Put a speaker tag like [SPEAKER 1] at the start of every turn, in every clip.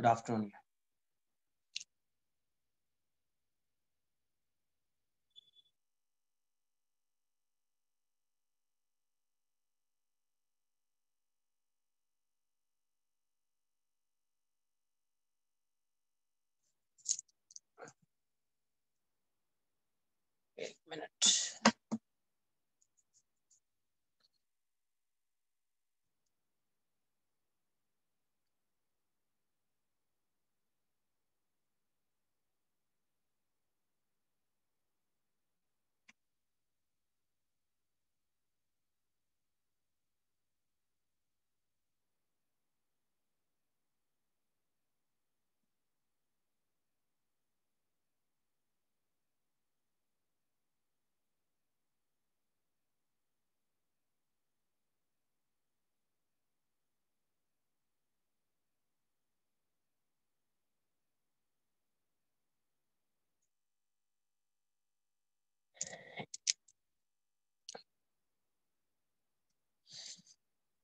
[SPEAKER 1] Good afternoon. एक minute.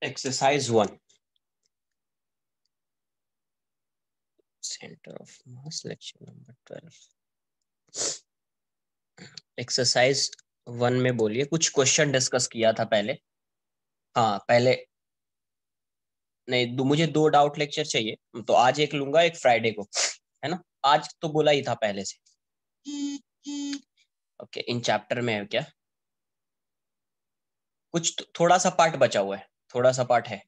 [SPEAKER 1] Exercise 1, centre of mass, lecture number 12। Exercise 1 में बोलिए, कुछ क्वेश्चन डिस्कस किया था पहले। हाँ पहले नहीं, मुझे 2 डाउट लेक्चर चाहिए, तो आज एक लूंगा, एक फ्राइडे को, है ना। आज तो बोला ही था पहले से। ओके, इन चैप्टर में है क्या कुछ? थोड़ा सा पार्ट बचा हुआ है, थोड़ा सा पार्ट है,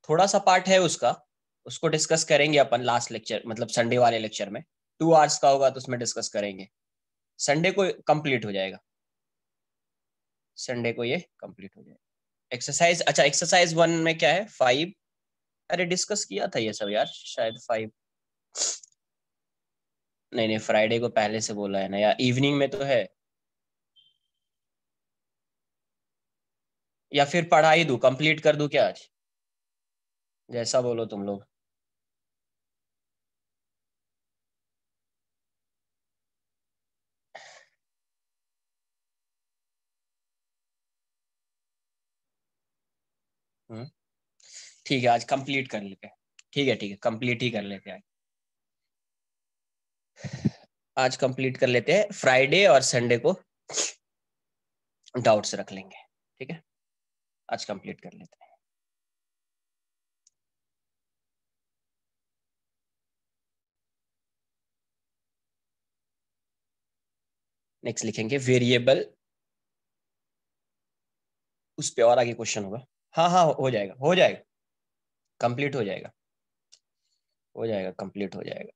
[SPEAKER 1] थोड़ा सा पार्ट है उसका, उसको डिस्कस करेंगे अपन लास्ट लेक्चर, मतलब संडे वाले लेक्चर में। 2 आवर्स का होगा तो उसमें डिस्कस करेंगे। संडे को कंप्लीट हो जाएगा, संडे को ये कंप्लीट हो जाएगा। एक्सरसाइज, अच्छा एक्सरसाइज 1 में क्या है? 5। अरे डिस्कस किया था ये सब यार, शायद 5। नहीं नहीं, फ्राइडे को पहले से बोला है ना यार, इवनिंग में तो है। या फिर पढ़ा ही दूं, कंप्लीट कर दूं क्या आज? जैसा बोलो तुम लोग। ठीक है, आज कंप्लीट कर लेते हैं। ठीक है, कंप्लीट ही कर लेते हैं आज कंप्लीट कर लेते हैं। फ्राइडे और संडे को डाउट्स रख लेंगे, ठीक है। आज कंप्लीट कर लेते हैं। नेक्स्ट लिखेंगे वेरिएबल, उस पे और आगे क्वेश्चन होगा। हाँ हाँ, हो जाएगा, हो जाएगा, कंप्लीट हो जाएगा, हो जाएगा, कंप्लीट हो जाएगा।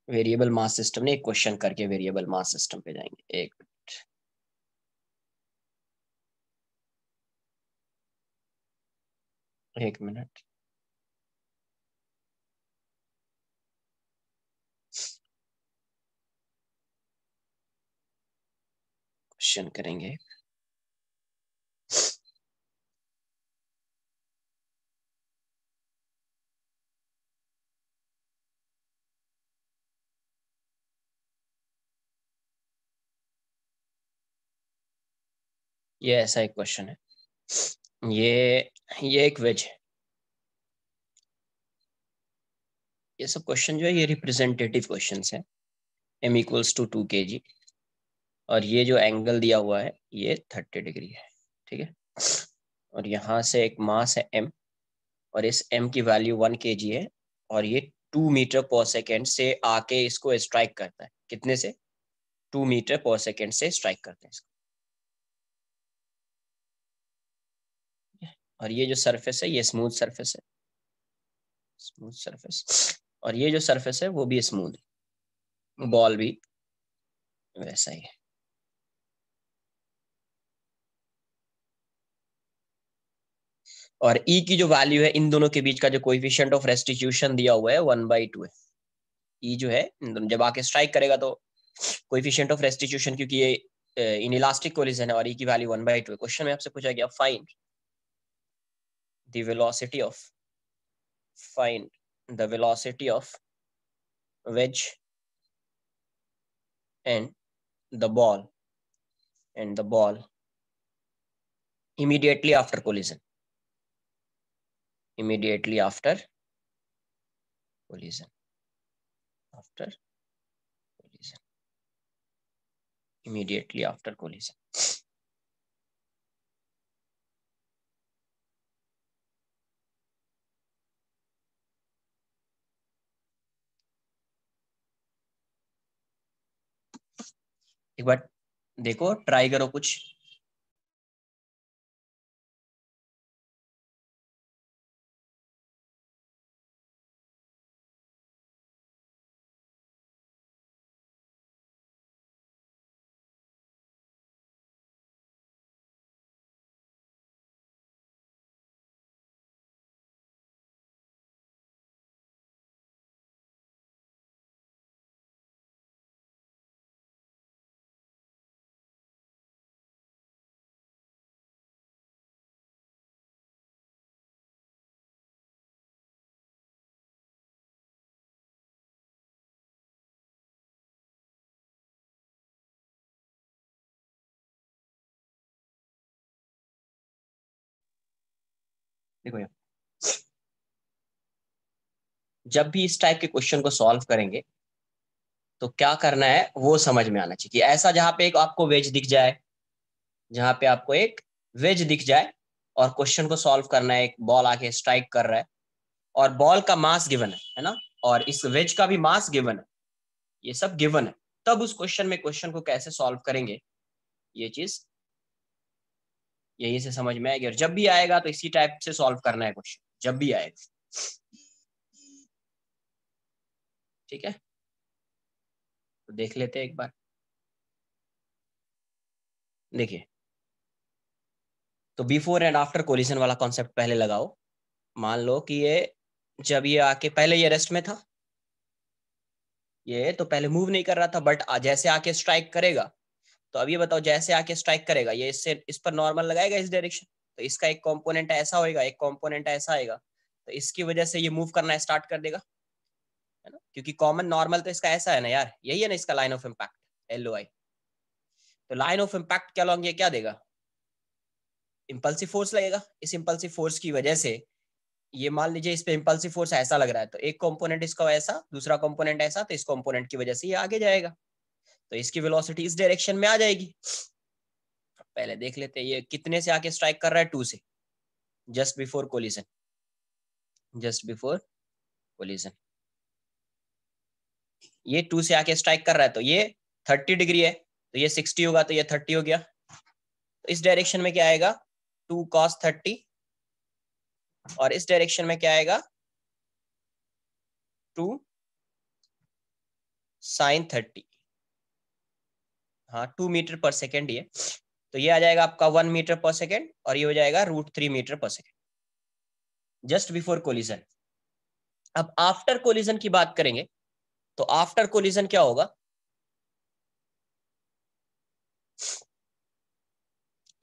[SPEAKER 1] वेरिएबल मास सिस्टम ने एक क्वेश्चन करके वेरिएबल मास सिस्टम पे जाएंगे। एक मिनट। क्वेश्चन करेंगे। ये ऐसा एक क्वेश्चन है, ये एक वेज है। ये सब क्वेश्चन जो है ये रिप्रेजेंटेटिव क्वेश्चंस है। m=2 kg, और ये जो एंगल दिया हुआ है ये 30 डिग्री है, ठीक है। और यहाँ से एक मास है m, और इस m की वैल्यू 1 kg है, और ये 2 मीटर पर सेकेंड से आके इसको स्ट्राइक करता है। कितने से? 2 मीटर पर सेकेंड से स्ट्राइक करते हैं इसको। और ये जो सरफेस है ये स्मूथ सरफेस है, स्मूथ सरफेस। और ये जो सरफेस है वो भी स्मूथ है, बॉल भी वैसा ही है। और E की जो वैल्यू है, इन दोनों के बीच का जो कोएफिशिएंट ऑफ रेस्टिट्यूशन दिया हुआ है 1/2 है। E जो है जब आके स्ट्राइक करेगा तो कोएफिशिएंट ऑफ रेस्टिट्यूशन, क्योंकि ये इन इलास्टिक कोलिजन है और E की वैल्यू 1/2 है। क्वेश्चन में आपसे पूछा गया find the velocity of, find the velocity of wedge and the ball, and the ball immediately after collision, immediately after collision, after collision, immediately after collision. एक बार देखो, ट्राई करो कुछ। देखो यार, जब भी इस टाइप के क्वेश्चन को सॉल्व करेंगे तो क्या करना है वो समझ में आना चाहिए। ऐसा जहां पे एक आपको वेज दिख जाए, जहां पे आपको एक वेज दिख जाए और क्वेश्चन को सॉल्व करना है, एक बॉल आके स्ट्राइक कर रहा है और बॉल का मास गिवन है ना, और इस वेज का भी मास गिवन है, ये सब गिवन है, तब उस क्वेश्चन में क्वेश्चन को कैसे सॉल्व करेंगे ये चीज यही से समझ में आएगी। और जब भी आएगा तो इसी टाइप से सॉल्व करना है क्वेश्चन, जब भी आएगा। ठीक है, तो देख लेते हैं एक बार। देखिए, तो बिफोर एंड आफ्टर कोलिजन वाला कॉन्सेप्ट पहले लगाओ। मान लो कि ये जब ये आके पहले ये रेस्ट में था, ये तो पहले मूव नहीं कर रहा था, बट जैसे आके स्ट्राइक करेगा, तो अब ये बताओ जैसे आके स्ट्राइक करेगा ये इससे इस पर नॉर्मल लगाएगा इस डायरेक्शन, तो इसका एक कंपोनेंट ऐसा होएगा, एक कंपोनेंट ऐसा आएगा, तो इसकी वजह से ये मूव करना स्टार्ट कर देगा, है ना, क्योंकि कॉमन नॉर्मल तो इसका ऐसा है ना यार, यही है ना इसका लाइन ऑफ इम्पैक्ट, LOI। तो लाइन ऑफ इम्पैक्ट के अलॉन्ग ये क्या देगा, इंपल्सिव फोर्स लगेगा। इस इंपल्सिव फोर्स की वजह से ये मान लीजिए इस पे इंपल्सिव फोर्स ऐसा लग रहा है, तो एक कंपोनेंट इसका ऐसा, दूसरा कंपोनेंट ऐसा, तो इस कंपोनेंट की वजह से ये आगे जाएगा, तो इसकी वेलोसिटी इस डायरेक्शन में आ जाएगी। पहले देख लेते हैं ये कितने से आके स्ट्राइक कर रहा है, 2 से, just before collision, just before collision ये 2 से आके स्ट्राइक कर रहा है, तो ये 30 डिग्री है, तो ये 60 होगा, तो ये 30 हो गया, तो इस डायरेक्शन में क्या आएगा, 2 cos 30, और इस डायरेक्शन में क्या आएगा, 2 sin 30। हाँ, 2 मीटर पर सेकेंड ये, तो ये आ जाएगा आपका 1 मीटर पर सेकेंड, और ये हो जाएगा √3 मीटर पर सेकेंड, जस्ट बिफोर कोलिजन। अब आफ्टर कोलिजन की बात करेंगे, तो आफ्टर कोलिजन क्या होगा,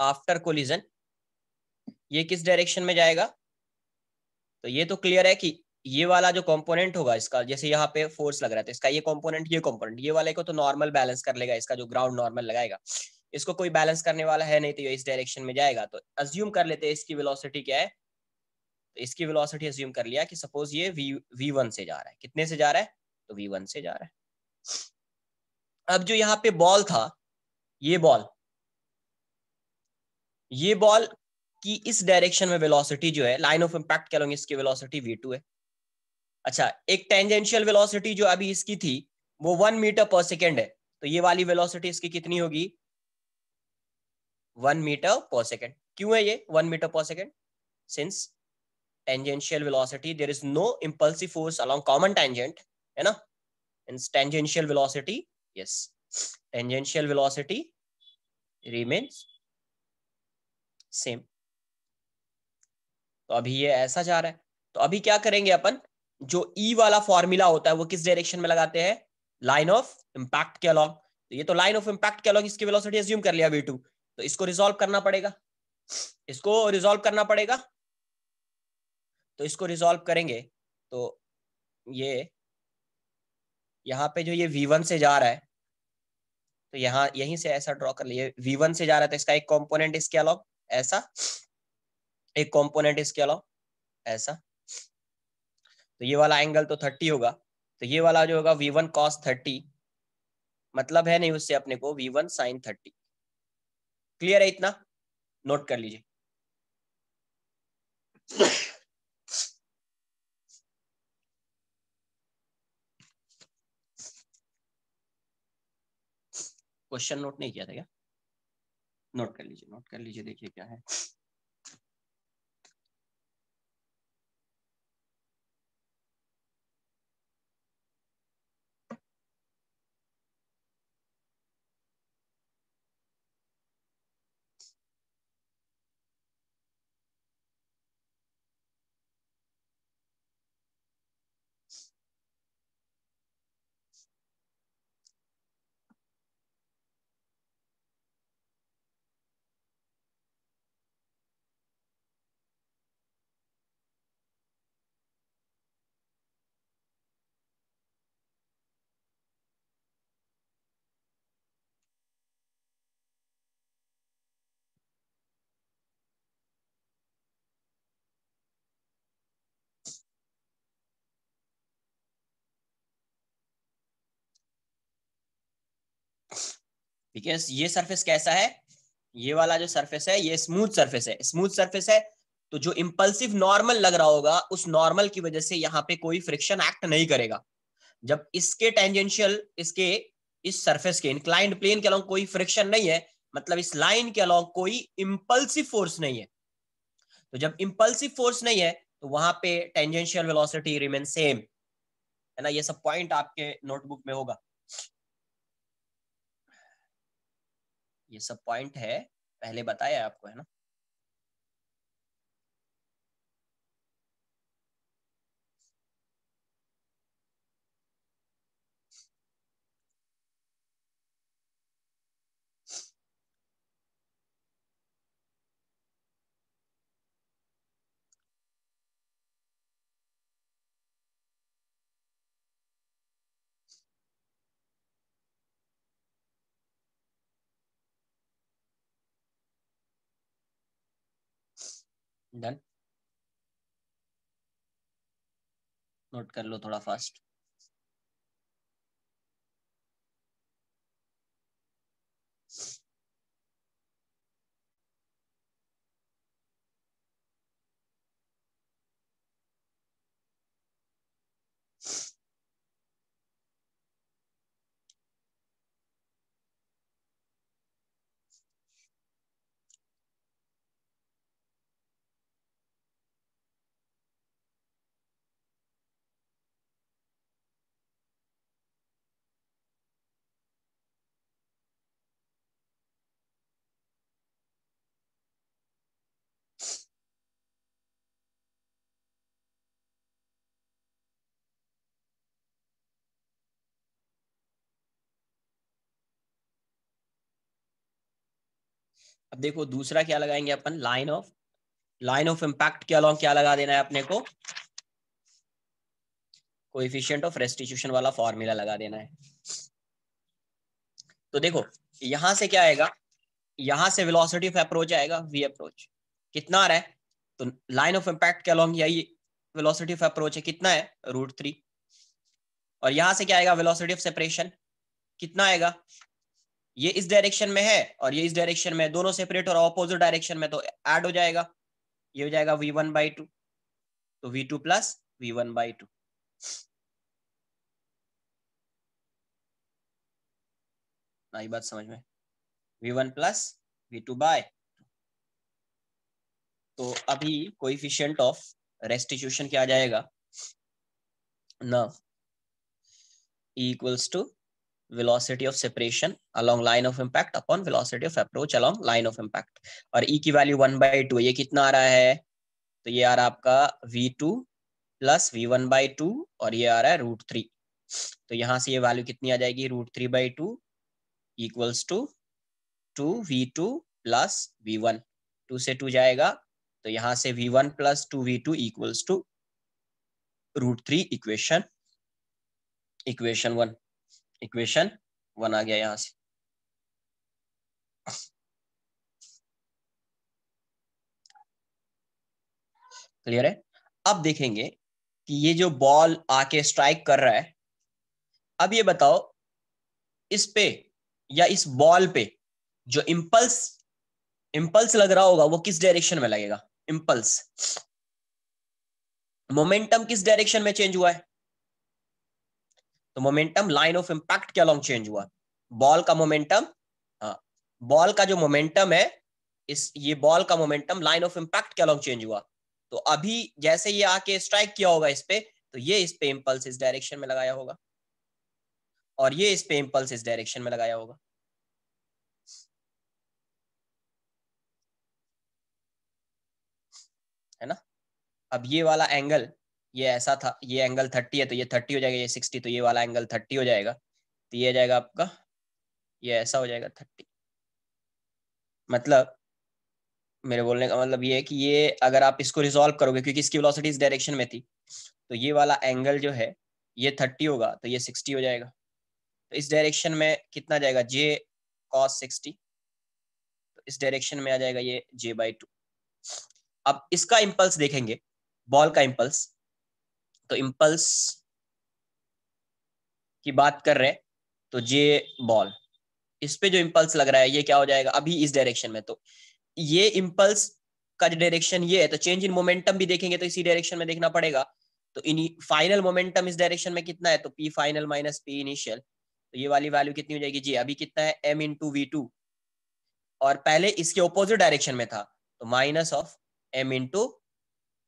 [SPEAKER 1] आफ्टर कोलिजन ये किस डायरेक्शन में जाएगा, तो ये तो क्लियर है कि ये वाला जो कंपोनेंट होगा इसका, जैसे यहाँ पे फोर्स लग रहा है, तो इसका ये कंपोनेंट ये वाले को तो नॉर्मल बैलेंस कर लेगा, इसका जो ग्राउंड नॉर्मल लगाएगा, इसको कोई बैलेंस करने वाला है नहीं, तो ये इस डायरेक्शन में जाएगा। तो अज्यूम कर लेते हैं इसकी वेलोसिटी क्या है, तो इसकी वेलोसिटी अज्यूम कर लिया कि सपोज ये V1 से जा रहा है, कितने से जा रहा है, तो V1 से जा रहा है। अब जो यहाँ पे बॉल था, ये बॉल की इस डायरेक्शन में वेलोसिटी जो है, लाइन ऑफ इम्पैक्ट के अलोंग इसकी वेलोसिटी V2 है। अच्छा, एक टेंजेंशियल वेलोसिटी जो अभी इसकी थी वो 1 मीटर पर सेकेंड है, तो ये वाली वेलोसिटी इसकी कितनी होगी, 1 मीटर पर सेकेंड। क्यों है ये 1 मीटर पर second, since tangential velocity there is no impulsive force along common tangent, है ना, and tangential velocity, yes, tangential velocity remains same। तो अभी ये ऐसा जा रहा है, तो अभी क्या करेंगे अपन, जो E वाला फॉर्मूला होता है वो किस डायरेक्शन में लगाते हैं, लाइन ऑफ इम्पैक्ट के अलॉन्ग, तो ये तो लाइन ऑफ इम्पैक्ट के अलॉन्ग इसकी वेलोसिटी अज्यूम कर लिया V2, तो इसको रिजॉल्व करना पड़ेगा, इसको रिजॉल्व करना पड़ेगा, तो इसको रिजॉल्व करेंगे तो ये यहाँ पे जो ये V1 से जा रहा है, तो यहाँ यहीं से ऐसा ड्रॉ कर लिए, V1 से जा रहा था, इसका एक कंपोनेंट इसके अलॉन्ग, ऐसा, एक कंपोनेंट इसके अलावा ऐसा, तो ये वाला एंगल तो 30 होगा, तो ये वाला जो होगा V1 cos 30, मतलब है नहीं उससे अपने को V1 sin 30। क्लियर है इतना? नोट कर लीजिए। क्वेश्चन नोट नहीं किया था क्या? नोट कर लीजिए, नोट कर लीजिए, देखिए क्या है। ठीक है, ये सरफेस कैसा है? ये वाला जो सरफेस है ये स्मूथ सरफेस है, स्मूथ सरफेस है, तो जो इंपल्सिव नॉर्मल लग रहा होगा उस नॉर्मल की वजह से यहाँ पे कोई फ्रिक्शन एक्ट नहीं करेगा। जब इसके टेंजेंशियल, इसके इस सरफेस के इंक्लाइंड प्लेन के अलोंग कोई फ्रिक्शन नहीं है, मतलब इस लाइन के अलोंग कोई इंपल्सिव फोर्स नहीं है, तो जब इंपल्सिव फोर्स नहीं है तो वहां पे टेंजेंशियल वेलोसिटी रिमेन सेम, है ना? ये सब पॉइंट आपके नोटबुक में होगा, ये सब पॉइंट है, पहले बताया आपको, है ना? डन, नोट कर लो थोड़ा फास्ट। अब देखो दूसरा क्या लगाएंगे अपन, लाइन ऑफ इम्पैक्ट के अलोंग क्या लगा देना है अपने को, कोएफिशिएंट ऑफ रेस्टिट्यूशन वाला फॉर्मूला लगा देना है। तो देखो यहां से क्या आएगा, यहां से वेलोसिटी ऑफ अप्रोच आएगा, वी अप्रोच कितना आ रहा है, तो लाइन ऑफ इम्पैक्ट के अलोंग यही वेलोसिटी ऑफ अप्रोच है, कितना है, √3। और यहां से क्या आएगा, वेलोसिटी ऑफ सेपरेशन कितना आएगा, ये इस डायरेक्शन में है और ये इस डायरेक्शन में, दोनों सेपरेट और ऑपोजिट डायरेक्शन में, तो ऐड हो जाएगा, ये हो जाएगा v1/2, तो v2 प्लस v1/2। आई बात समझ में, v1 प्लस v2/, तो अभी कोएफिशिएंट ऑफ रेस्टिट्यूशन क्या आ जाएगा ना, E equals to velocity of separation along line of impact upon velocity of approach along line of impact, और E की वैल्यू 1/2, ये कितना आ रहा है, तो ये आ रहा है आपका v2 प्लस v1/2 और ये आ रहा है √3, तो यहाँ से ये वैल्यू कितनी आ जाएगी, √3/2 equals to 2v2 plus v1, 2 से 2 जाएगा, तो यहाँ से v1 plus 2v2 equals to √3, equation 1 आ गया यहाँ से। क्लियर है? अब देखेंगे कि ये जो बॉल आके स्ट्राइक कर रहा है, अब ये बताओ इस पे या इस बॉल पे जो इम्पल्स इम्पल्स लग रहा होगा वो किस डायरेक्शन में लगेगा? इम्पल्स, मोमेंटम किस डायरेक्शन में चेंज हुआ है? तो मोमेंटम लाइन ऑफ इंपैक्ट के अलोंग चेंज हुआ। बॉल का मोमेंटम, हाँ, बॉल का जो मोमेंटम है, इस ये बॉल का मोमेंटम लाइन ऑफ इंपैक्ट के अलोंग चेंज हुआ। तो अभी जैसे ये आके स्ट्राइक किया होगा इस पे, तो ये इस पे इंपल्स इस डायरेक्शन में लगाया होगा और ये इस पे इंपल्स इस डायरेक्शन में लगाया होगा। है ना? अब ये वाला एंगल, ये ऐसा था, ये एंगल 30 है तो ये 30 हो जाएगा, ये 60, तो ये वाला एंगल 30 हो जाएगा, तो ये जाएगा आपका, ये ऐसा हो जाएगा 30। मतलब मेरे बोलने का मतलब ये है कि ये अगर आप इसको रिजॉल्व करोगे, क्योंकि इसकी वेलोसिटी इस डायरेक्शन में थी, तो ये वाला एंगल जो है ये 30 होगा तो ये 60 हो जाएगा। तो इस डायरेक्शन में कितना जाएगा? जे कॉस 60, तो इस डायरेक्शन में आ जाएगा ये j/2। अब इसका इम्पल्स देखेंगे, बॉल का इम्पल्स, तो इम्पल्स की बात कर रहे हैं तो जे बॉल, इस पे जो इम्पल्स लग रहा है ये क्या हो जाएगा अभी इस डायरेक्शन में? तो ये इम्पल्स का जो डायरेक्शन ये है, तो चेंज इन मोमेंटम भी देखेंगे तो इसी डायरेक्शन में देखना पड़ेगा। तो इन फाइनल मोमेंटम इस डायरेक्शन में कितना है? तो P final minus P initial, तो ये वाली वैल्यू कितनी हो जाएगी? जी अभी कितना है? m इंटू V2, और पहले इसके ऑपोजिट डायरेक्शन में था तो माइनस ऑफ m इंटू,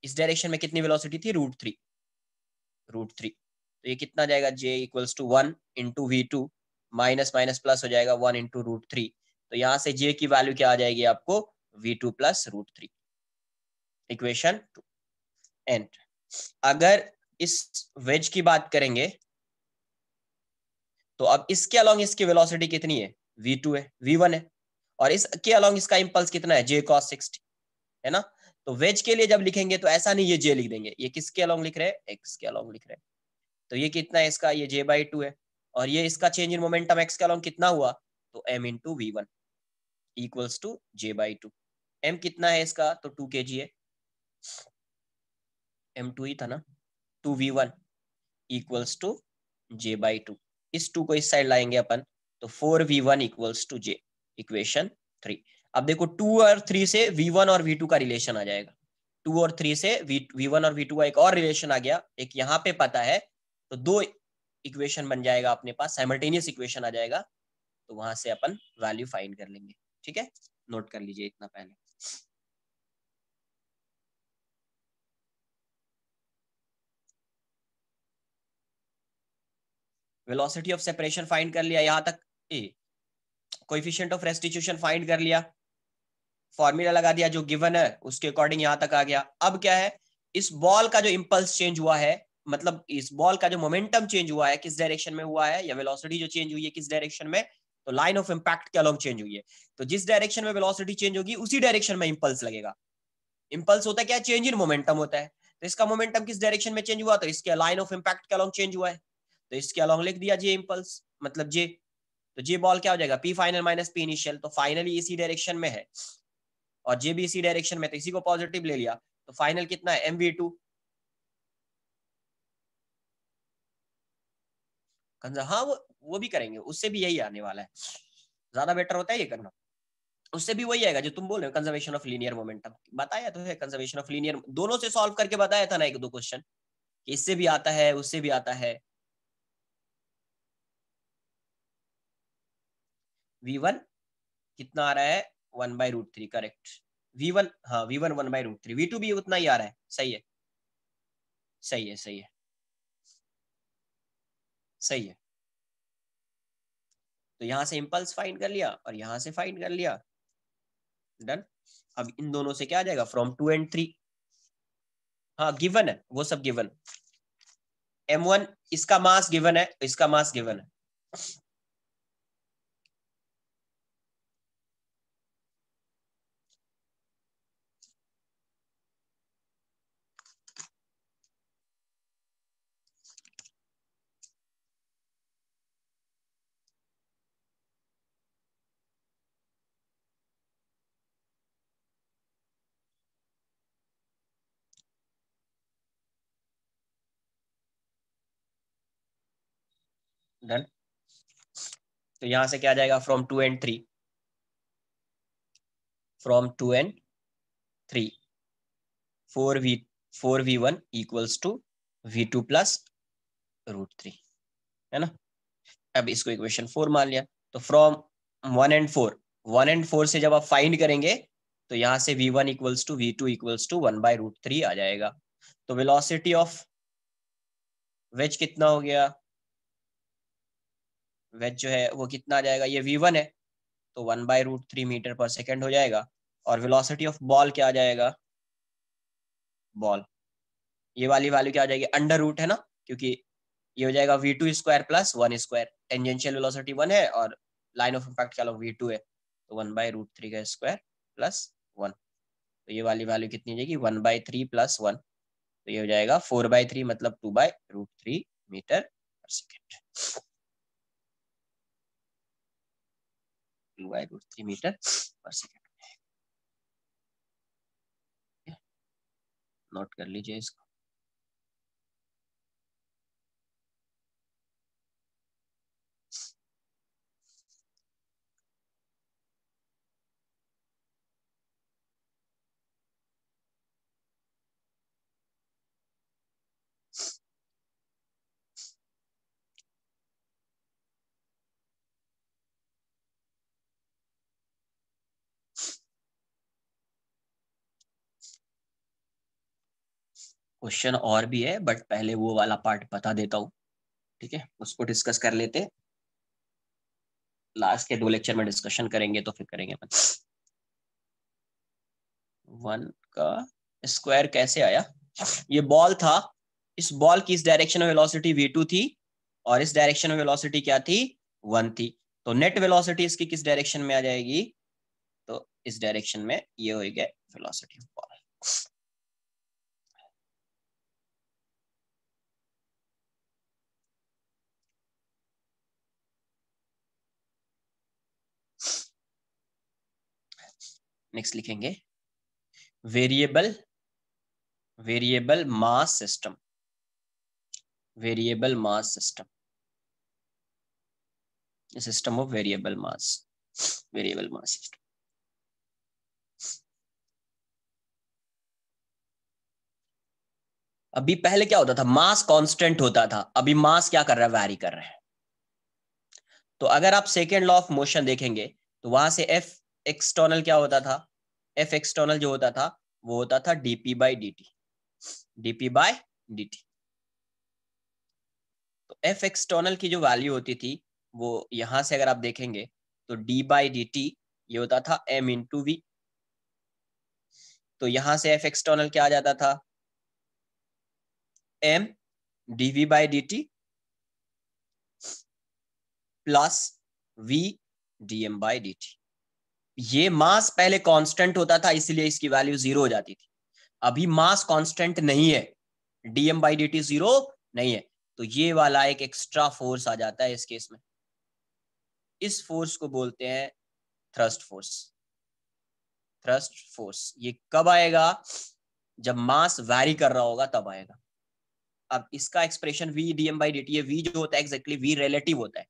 [SPEAKER 1] इस डायरेक्शन में कितनी वेलोसिटी थी? √3। तो ये कितना जाएगा? j equals to 1 into V2, minus minus plus हो जाएगा 1 इंटू √3। तो यहाँ से j की वैल्यू क्या आ जाएगी आपको? V2 plus √3, equation 2। एंड अगर इस वेज की बात करेंगे तो अब इसके अलोंग इसकी वेलोसिटी कितनी है? V2 है, V1 है, और इसके अलोंग इसका इंपल्स कितना है? j cos 60, है ना? तो वेज के लिए जब लिखेंगे तो ऐसा नहीं ये j लिख देंगे, ये किसके अलोंग लिख रहे हैं? x के अलोंग लिख रहे हैं। तो ये कितना है इसका? ये j/2 है, और ये इसका चेंज इन मोमेंटम x के अलोंग कितना हुआ? तो m into V1 equals to j/2। m कितना है इसका? तो 2 kg है, m2 ही था ना, 2V1 इक्वल्स टू j/2। इस 2 को इस साइड लाएंगे अपन तो 4V1 equals to j, equation 3। अब देखो 2 और 3 से V1 और V2 का रिलेशन आ जाएगा, 2 और 3 से V1 और V2 का एक और रिलेशन आ गया, एक यहाँ पे पता है, तो दो इक्वेशन बन जाएगा अपने पास, साइमल्टेनियस इक्वेशन आ जाएगा, तो वहां से अपन वैल्यू फाइंड कर लेंगे। ठीक है, नोट कर लीजिए इतना पहले। वेलोसिटी ऑफ सेपरेशन फाइंड कर लिया यहाँ तक, कोएफिशिएंट ऑफ रेस्टिट्यूशन फाइंड कर लिया, फॉर्मूला लगा दिया जो गिवन है उसके अकॉर्डिंग यहाँ तक आ गया। अब क्या है? इस बॉल का जो इंपल्स चेंज हुआ है, मतलब इस बॉल का जो मोमेंटम चेंज हुआ है किस डायरेक्शन में हुआ है, या वेलोसिटी जो चेंज हुई है किस डायरेक्शन में? तो लाइन ऑफ इंपैक्ट के अलोंग चेंज हुई है। तो जिस डायरेक्शन में वेलोसिटी चेंज होगी उसी डायरेक्शन में इंपल्स लगेगा। इंपल्स होता है क्या? चेंज इन मोमेंटम होता है। तो इसका मोमेंटम किस डायरेक्शन में चेंज हुआ? तो इसके लाइन ऑफ इंपैक्ट के अलोंग चेंज हुआ है, तो इसके अलोंग लिख दिया जे इंपल्स, मतलब जे। तो जे बॉल क्या हो जाएगा? P final minus P initial, तो फाइनली इसी डायरेक्शन में है और जे भी इसी डायरेक्शन में, तो इसी को पॉजिटिव ले लिया, तो फाइनल कितना है? mv2। हाँ वो भी करेंगे, उससे भी यही आने वाला है, ज्यादा बेटर होता है ये करना। उससे भी वही आएगा जो तुम बोल रहे हो, कंजर्वेशन ऑफ लीनियर मोमेंटम बताया तो है, कंजर्वेशन ऑफ लीनियर दोनों से सॉल्व करके बताया था ना एक दो क्वेश्चन, इससे भी आता है उससे भी आता है। V1 कितना आ रहा है? 1/√3, करेक्ट। V1, हाँ V1 1/√3, V2 भी उतना ही आ रहा है, सही है सही है सही है सही है। तो यहाँ से इम्पल्स फाइंड कर लिया और यहाँ से फाइंड कर लिया, डन। अब इन दोनों से क्या आ जाएगा? फ्रॉम 2 and 3, हाँ गिवन है वो सब गिवन। m1 इसका मास गिवन है, इसका मास गिवन है। डन। तो यहां से क्या आ जाएगा, from 2 and 3, from 2 and 3 4v1 equals to v2 plus √3, है ना। अब इसको इक्वेशन 4 मान लिया, तो फ्रॉम 1 and 4 से जब आप फाइंड करेंगे तो यहां से v1 equals to v2 equals to 1/√3 आ जाएगा। तो वेलोसिटी ऑफ वेज कितना हो गया, वेज जो है वो कितना आ जाएगा, ये v1 है तो 1/√3 मीटर पर सेकेंड हो जाएगा। और वेलोसिटी ऑफ बॉल क्या आ जाएगा, बॉल, ये वाली वैल्यू क्या आ जाएगी, अंडर रूट है ना, क्योंकि ये हो जाएगा v2² प्लस 1²। टेंजेंशियल वेलोसिटी 1 है और लाइन ऑफ इम्पैक्ट क्या v2 है, तो 1/√3 का स्क्वायर प्लस 1। तो ये वाली वैल्यू कितनी हो जाएगी, 1/3 प्लस 1, तो ये हो जाएगा 4/3 मतलब 2/√3 मीटर पर सेकेंड, 2/√3 मीटर पर सेकेंड। नोट कर लीजिए इसको। क्वेश्चन और भी है बट पहले वो वाला पार्ट बता देता हूँ, ठीक है, उसको डिस्कस कर लेते, लास्ट के 2 लेक्चर में डिस्कशन करेंगे तो फिर करेंगे अपन। 1 का स्क्वायर कैसे आया, ये बॉल था, इस बॉल की इस डायरेक्शन में वेलोसिटी v2 थी और इस डायरेक्शन में वेलोसिटी क्या थी, 1 थी। तो नेट वेलोसिटी इसकी किस डायरेक्शन में आ जाएगी, तो इस डायरेक्शन में ये हो गया वेलोसिटी ऑफ बॉल। नेक्स्ट लिखेंगे variable, variable mass system, variable mass system, system of variable mass, variable mass system. अभी पहले क्या होता था, मास कांस्टेंट होता था, अभी मास क्या कर रहा है, वैरी कर रहा है। तो अगर आप सेकेंड लॉ ऑफ मोशन देखेंगे तो वहां से एफ एक्सटर्नल क्या होता था, एफ एक्सटर्नल जो होता था वो होता था dp/dt, dp/dt। तो एफ एक्सटर्नल की जो वैल्यू होती थी वो यहां से अगर आप देखेंगे तो d/dt ये होता था m/v। तो यहां से एफ एक्सटर्नल क्या आ जाता था, m dv/dt plus v dm/dt। ये मास पहले कांस्टेंट होता था इसलिए इसकी वैल्यू 0 हो जाती थी, अभी मास कांस्टेंट नहीं है, dm/dt 0 नहीं है, तो ये वाला एक एक्स्ट्रा फोर्स आ जाता है इस केस में। इस फोर्स को बोलते हैं थ्रस्ट फोर्स, थ्रस्ट फोर्स। ये कब आएगा, जब मास वैरी कर रहा होगा तब आएगा। अब इसका एक्सप्रेशन v dm/dt, ये v जो होता है एग्जैक्टली v रिलेटिव होता है,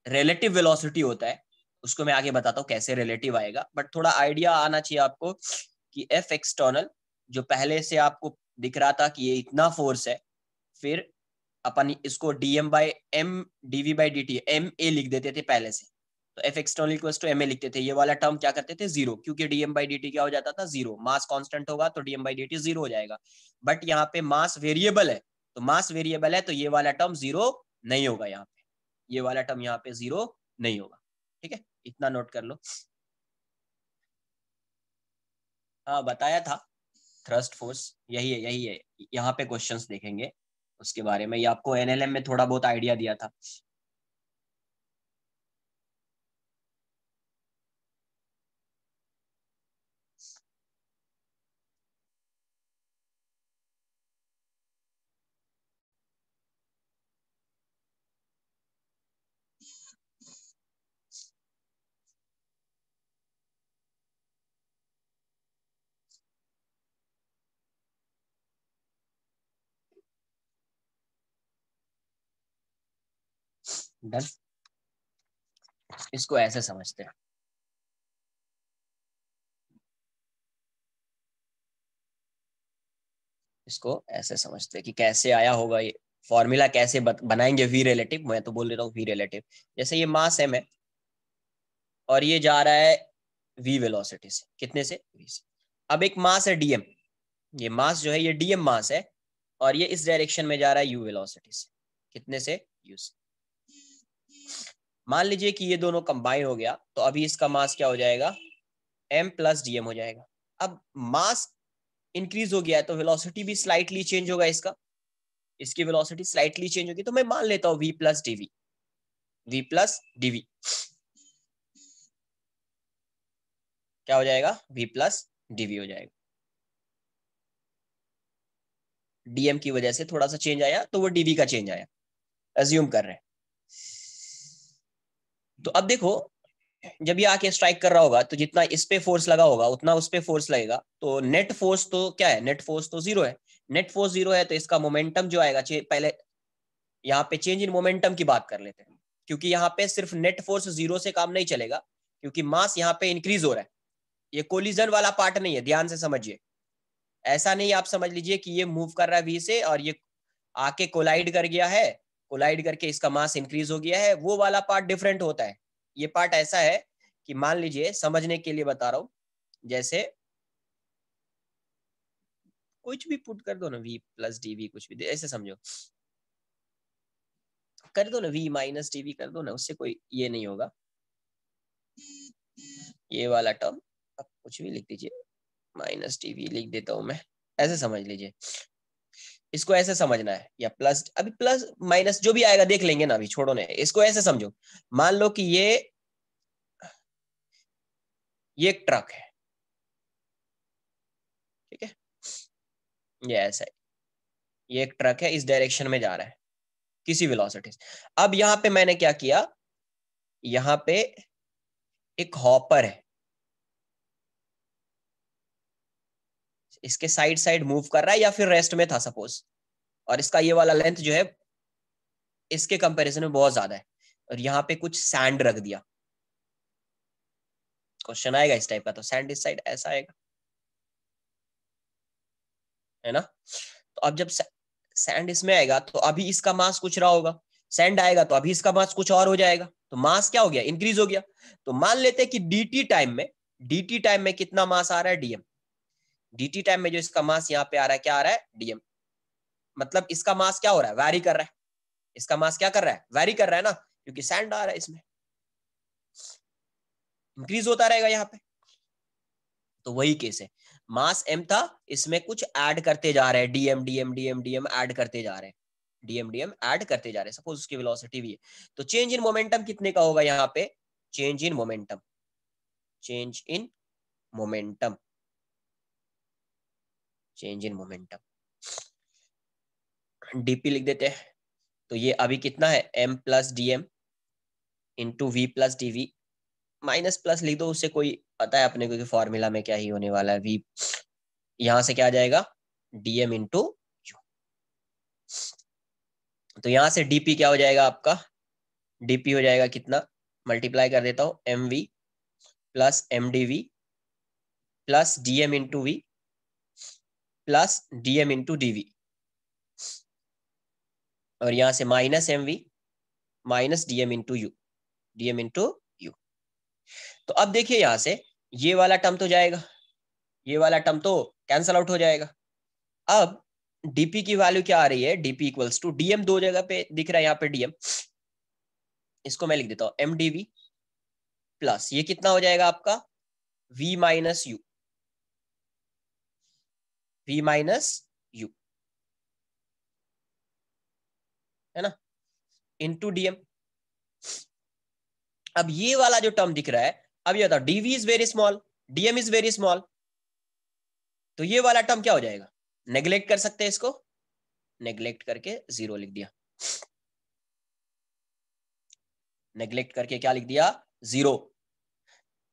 [SPEAKER 1] रिलेटिव वेलोसिटी होता है, उसको मैं आगे बताता हूँ कैसे रिलेटिव आएगा, बट थोड़ा आइडिया आना चाहिए आपको कि एफ एक्सटर्नल जो पहले से आपको दिख रहा था कि ये इतना फोर्स है, फिर अपन इसको dm/m/dv/dt एम ए लिख देते थे पहले से, तो F external equals to M A लिखते थे, ये वाला टर्म क्या करते थे, जीरो, क्योंकि dm/dt क्या हो जाता था, जीरो, मास कांस्टेंट होगा तो dm/dt जीरो हो जाएगा। बट यहाँ पे मास वेरिएबल है, तो मास वेरिएबल है तो ये वाला टर्म जीरो नहीं होगा, यहाँ पे ये वाला टर्म यहाँ पे जीरो नहीं होगा, ठीक है, इतना नोट कर लो। हाँ बताया था, थ्रस्ट फोर्स यही है, यही है, यहाँ पे क्वेश्चंस देखेंगे उसके बारे में, ये आपको एनएलएम में थोड़ा बहुत आइडिया दिया था। डन। इसको ऐसे समझते हैं, इसको ऐसे समझते हैं कि कैसे आया होगा ये फॉर्मूला, कैसे बनाएंगे वी रिलेटिव। मैं तो बोल देता हूँ वी रिलेटिव। जैसे ये मास एम है और ये जा रहा है वी वेलोसिटी से, कितने से, वी से। अब एक मास है डीएम, ये मास जो है ये डीएम मास है, और ये इस डायरेक्शन में जा रहा है यू वेलोसिटी से, कितने से, यू से। मान लीजिए कि ये दोनों कंबाइन हो गया, तो अभी इसका मास क्या हो जाएगा, एम प्लस डीएम हो जाएगा। अब मास इंक्रीज हो गया है तो वेलोसिटी भी स्लाइटली चेंज होगा इसका, इसकी वेलोसिटी स्लाइटली चेंज होगी, तो मैं मान लेता हूँ V plus DV, V plus DV क्या हो जाएगा, वी प्लस डीवी हो जाएगा। डीएम की वजह से थोड़ा सा चेंज आया तो वो डीवी का चेंज आया, अज्यूम कर रहे हैं। तो अब देखो, जब ये आके स्ट्राइक कर रहा होगा तो जितना इस पे फोर्स लगा होगा उतना उस पे फोर्स लगेगा, तो नेट फोर्स तो क्या है, नेट फोर्स तो जीरो है। नेट फोर्स जीरो है तो इसका मोमेंटम जो आएगा, पहले यहाँ पे चेंज इन मोमेंटम की बात कर लेते हैं, क्योंकि यहाँ पे सिर्फ नेट फोर्स जीरो से काम नहीं चलेगा, क्योंकि मास यहाँ पे इंक्रीज हो रहा है। ये कोलिजन वाला पार्ट नहीं है, ध्यान से समझिए। ऐसा नहीं आप समझ लीजिए कि ये मूव कर रहा है वी से और ये आके कोलाइड कर गया है, कोलाइड करके इसका मास इंक्रीज हो गया है, वो वाला पार्ट डिफरेंट होता है। ये पार्ट ऐसा है कि मान लीजिए, समझने के लिए बता रहा हूं, जैसे कुछ भी पुट कर दो ना, वी प्लस डीवी कुछ भी ऐसे समझो, कर दो ना वी माइनस डीवी कर दो ना, उससे कोई ये नहीं होगा, ये वाला टर्म अब कुछ भी लिख दीजिए, माइनस डीवी लिख देता हूं मैं, ऐसे समझ लीजिए। इसको ऐसे समझना है, या प्लस, अभी प्लस माइनस जो भी आएगा देख लेंगे ना, अभी छोड़ो ना, इसको ऐसे समझो। मान लो कि ये एक ट्रक है, ठीक है, ये ऐसा है, ये एक ट्रक है, इस डायरेक्शन में जा रहा है किसी वेलोसिटी से। अब यहाँ पे मैंने क्या किया, यहाँ पे एक हॉपर है, इसके साइड साइड मूव कर रहा है या फिर रेस्ट में था सपोज, और इसका ये वाला लेंथ जो है इसके कंपैरिजन में बहुत ज्यादा है, और यहाँ पे कुछ सैंड रख दिया। क्वेश्चन आएगा इस टाइप का, तो सैंड इस साइड ऐसा आएगा, है ना। तो अब जब सैंड इसमें आएगा तो अभी इसका मास कुछ रहा होगा, सैंड आएगा तो अभी इसका मास कुछ और हो जाएगा, तो मास क्या हो गया, इंक्रीज हो गया। तो मान लेते हैं कि डीटी टाइम में कितना मास आ रहा है, डीएम। डीटी टाइम में जो इसका मास यहाँ पे आ रहा है, क्या आ रहा है, डीएम। मतलब इसका मास क्या हो रहा है, वैरी कर रहा है, इसका मास क्या कर रहा है, वैरी कर रहा है ना, क्योंकि सैंड आ रहा है इसमें, इंक्रीज होता रहेगा यहाँ पे। तो वही केस है, मास एम था, इसमें कुछ ऐड करते जा रहे हैं, DM DM DM DM add करते जा रहे हैं, डीएम डीएम ऐड करते जा रहे हैं, सपोज उसकी वेलोसिटी भी है। तो चेंज इन मोमेंटम कितने का होगा यहाँ पे, change in momentum, change in momentum, change in momentum, DP लिख देते हैं। तो ये अभी कितना है, M plus DM into V plus DV, minus plus लिख दो, उससे कोई पता है अपने को कि फॉर्मूला में क्या ही होने वाला है, वी यहां से क्या आ जाएगा, डीएम इंटू यू। तो यहां से डीपी क्या हो जाएगा आपका, डीपी हो जाएगा कितना, मल्टीप्लाई कर देता हूं, M V plus M D V plus DM into V plus DM into DV, और यहां से minus M V minus DM into U, DM into U. तो अब देखिए यहां से ये वाला टर्म तो जाएगा, ये वाला टर्म तो कैंसल आउट हो जाएगा। अब डीपी की वैल्यू क्या आ रही है, डीपी इक्वल्स टू डीएम, दो जगह पे दिख रहा है यहाँ पे डीएम, इसको मैं लिख देता हूं एम डी वी प्लस ये कितना हो जाएगा आपका, V minus U, V minus U, है ना, इंटू डीएम। अब ये वाला जो टर्म दिख रहा है, अब ये बताओ, DV is very small, DM is very small, तो ये वाला टर्म क्या हो जाएगा, नेग्लेक्ट कर सकते हैं इसको, नेग्लेक्ट करके जीरो लिख दिया, नेग्लेक्ट करके क्या लिख दिया, जीरो।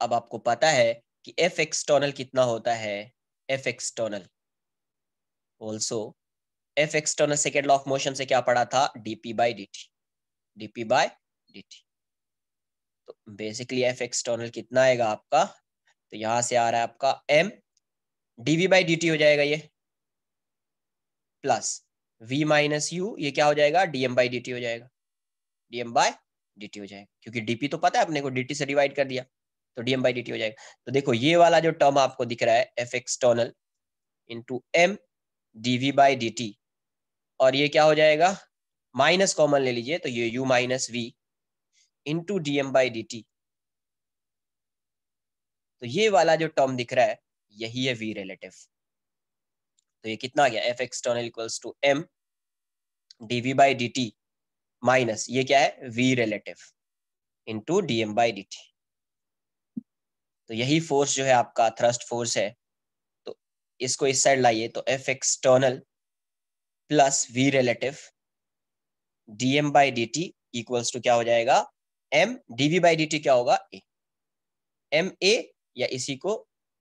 [SPEAKER 1] अब आपको पता है कि एफ एक्सटर्नल कितना होता है, F external also, F external second law of motion से क्या पढ़ा था, DP by D T, DP by dt। तो बेसिकली एफ एक्सटर्नल कितना आएगा आपका, तो यहां से आ रहा है आपका m dv बाई dt हो जाएगा ये, प्लस v माइनस u, ये क्या हो जाएगा dm बाई dt हो जाएगा, dm बाय dt हो जाएगा, क्योंकि dp तो पता है अपने को, dt से डिवाइड कर दिया, तो dm बाई dt हो जाएगा। तो देखो ये वाला जो टर्म आपको दिख रहा है F external into m dv by dt, और ये क्या हो जाएगा, माइनस कॉमन ले लीजिए, तो ये u minus v into dm by dt। तो ये वाला जो टर्म दिख रहा है यही है v रिलेटिव। तो ये कितना आ गया, F external equals to m dv by dt minus ये क्या है v relative into dm by dt। तो यही फोर्स जो है आपका थ्रस्ट फोर्स है। तो इसको इस साइड लाइए, तो F external plus v relative dm by dt equals to क्या हो जाएगा, m dv बाई dt क्या होगा, a m a, या इसी को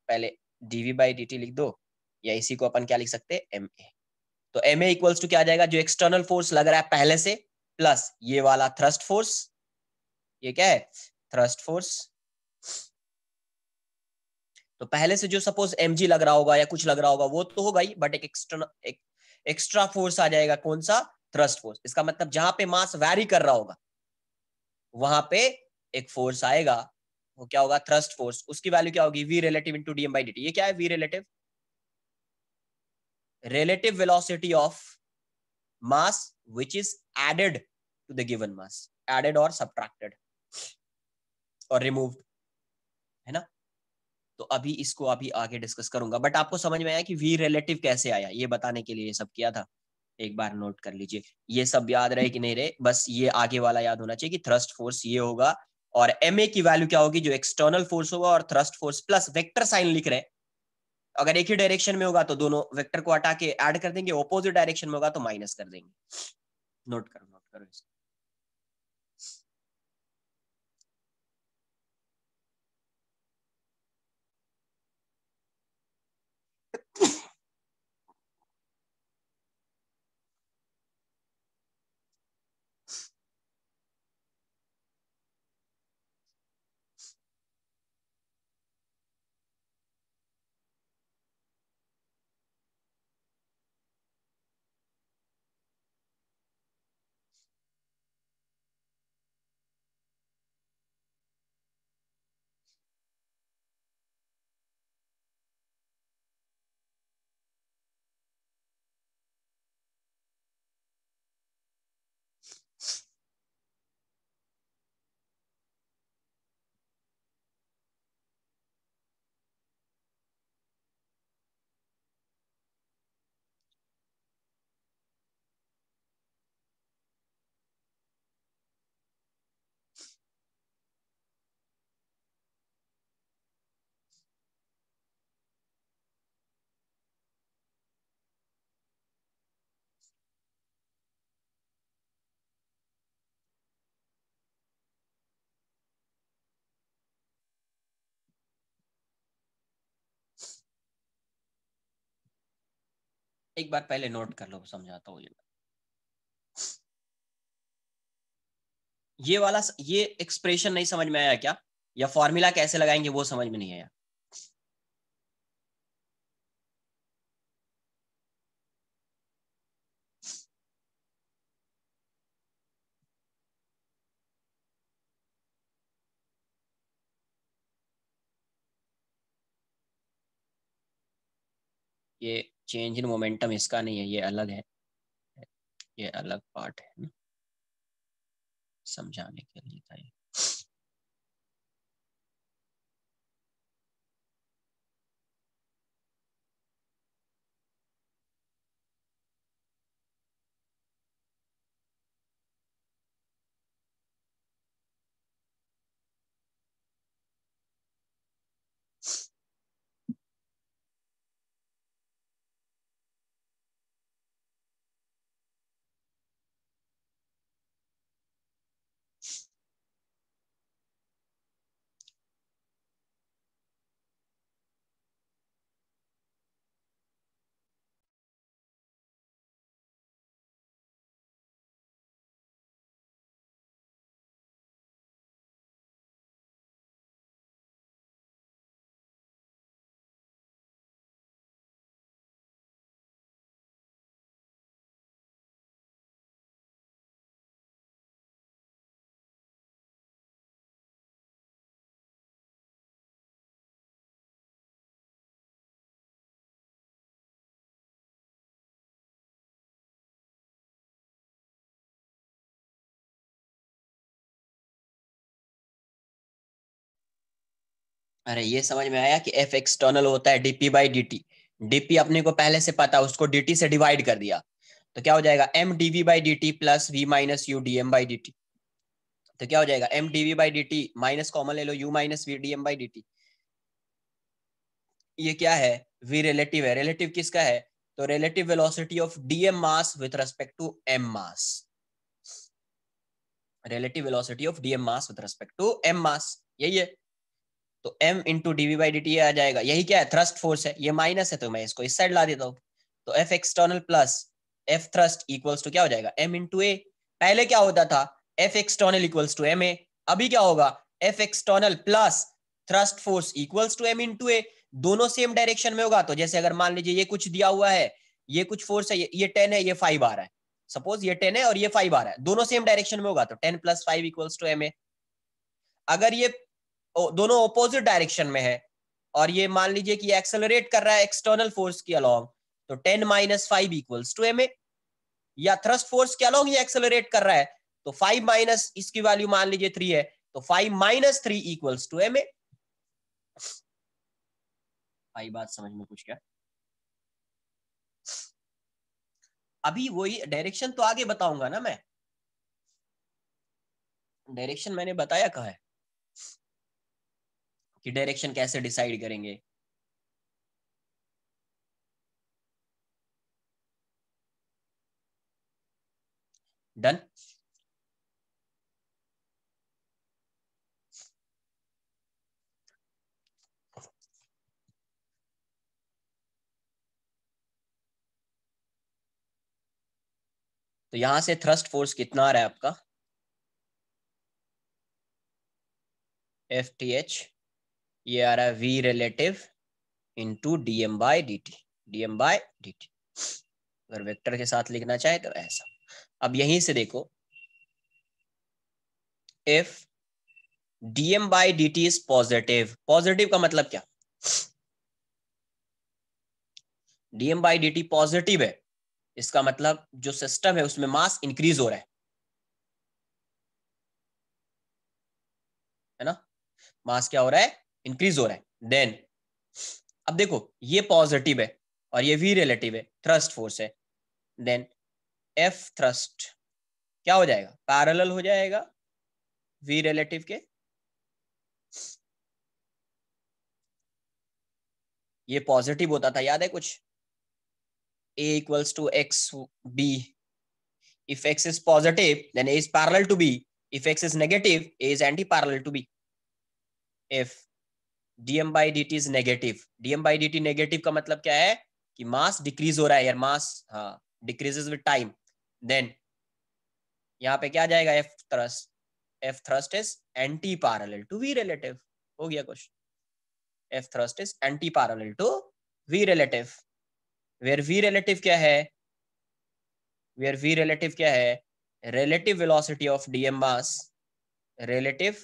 [SPEAKER 1] पहले dv बाई dt लिख दो, या इसी को अपन क्या लिख सकते हैं m a। तो एम ए इक्वल्स टू क्या आ जाएगा, जो एक्सटर्नल फोर्स लग रहा है पहले से, प्लस ये वाला थ्रस्ट फोर्स, ये क्या है थ्रस्ट फोर्स। तो पहले से जो सपोज mg लग रहा होगा या कुछ लग रहा होगा वो तो होगा ही, बट एक एक्स्ट्रा फोर्स आ जाएगा, कौन सा, थ्रस्ट फोर्स। इसका मतलब जहां पे मास वैरी कर रहा होगा वहां पे एक फोर्स आएगा, वो क्या होगा, थ्रस्ट फोर्स। उसकी वैल्यू क्या होगी, v relative into DM by dt। ये क्या है, v relative, relative velocity of mass which is added to the given mass, added or subtracted और removed, है ना। तो अभी इसको अभी आगे डिस्कस करूंगा, बट आपको समझ में आया कि v रिलेटिव कैसे आया, ये बताने के लिए ये सब किया था। एक बार नोट कर लीजिए, ये सब याद रहे कि नहीं रहे, बस ये आगे वाला याद होना चाहिए कि थ्रस्ट फोर्स ये होगा, और ma की वैल्यू क्या होगी, जो एक्सटर्नल फोर्स होगा, और thrust force plus vector sign लिख रहे हैं। अगर एक ही डायरेक्शन में होगा तो दोनों वेक्टर को हटा के ऐड कर देंगे, ऑपोजिट डायरेक्शन में होगा तो माइनस कर देंगे। नोट करो इसको। एक बार पहले नोट कर लो, समझाता हूँ। ये वाला ये एक्सप्रेशन नहीं समझ में आया क्या, या फॉर्मूला कैसे लगाएंगे वो समझ में नहीं आया। ये चेंज इन मोमेंटम इसका नहीं है, ये अलग है, ये अलग पार्ट है ना? समझाने के लिए था ये। अरे ये समझ में आया कि एफ एक्सटर्नल होता है डीपी बाई डी। डीपी अपने को पहले से पता, उसको dt से डिवाइड कर दिया, तो क्या हो जाएगा m dv by dt plus v minus you dm by dt। तो क्या हो जाएगा m dv by dt, minus common ले लो, u minus v dm by dt। ये क्या है, v रिलेटिव है। रिलेटिव किसका है, तो relative velocity of dm mass with respect to m mass. Relative velocity of dm mass with respect to m mass, यही है। तो m into DV by D T आ जाएगा, यही क्या है, थ्रस्ट फोर्स है। ये माइनस है तो मैं इसको इस साइड ला देता हूँ। तो F external plus F thrust equals to क्या हो जाएगा, m इंटू ए। पहले क्या होता था, F external equals to M A. अभी क्या होगा, F external plus thrust force equals to m into A. दोनों सेम डायरेक्शन में होगा। तो जैसे अगर मान लीजिए ये कुछ दिया हुआ है, ये कुछ फोर्स है, ये 10 है, ये 5 आ रहा है। सपोज ये 10 है और ये 5 आ रहा है, दोनों सेम डायरेक्शन में होगा, तो 10 plus 5 equals to M A. अगर ये दोनों ऑपोजिट डायरेक्शन में है और ये मान लीजिए कि एक्सेलरेट कर रहा है एक्सटर्नल फोर्स के अलोंग, तो 10 minus 5 equals to M A. या थ्रस्ट फोर्स के अलोंग ये एक्सेलरेट कर रहा है, तो 5 माइनस इसकी वैल्यू मान लीजिए 3 है, तो 5 minus 3 equals to M A. आई बात समझ में कुछ क्या, अभी वही डायरेक्शन तो आगे बताऊंगा ना मैं। डायरेक्शन मैंने बताया कहाँ है कि डायरेक्शन कैसे डिसाइड करेंगे। डन। तो यहां से थ्रस्ट फोर्स कितना आ रहा है आपका, एफ टी एच। ये आ रहा है V relative into D M by D T. D M by D T, अगर वेक्टर के साथ लिखना चाहे तो ऐसा। अब यहीं से देखो, if D M by D T is positive. Positive का मतलब क्या, D M by D T positive है, इसका मतलब जो सिस्टम है उसमें मास इंक्रीज हो रहा है ना। मास क्या हो रहा है, इंक्रीज हो रहा है। देन अब देखो ये पॉजिटिव है और ये वी रिलेटिव है, थ्रस्ट फोर्स है। देन एफ थ्रस्ट क्या हो जाएगा, पैरेलल हो जाएगा वी रिलेटिव के। ये पॉजिटिव होता था, याद है कुछ, a equals to x b. If x is positive, then a is parallel to b. If x is negative, a is anti-parallel to b. If dm by dt is negative, dm by dt negative का मतलब क्या है कि मास decrease हो रहा है यार, मास हाँ डिक्रीजेस विद टाइम। देन यहाँ पे क्या आ जाएगा, F thrust is anti parallel to V relative. हो गया question, F thrust is anti parallel to V relative. Where V relative क्या है, वेयर वी रिलेटिव क्या है, relative velocity of dm mass, relative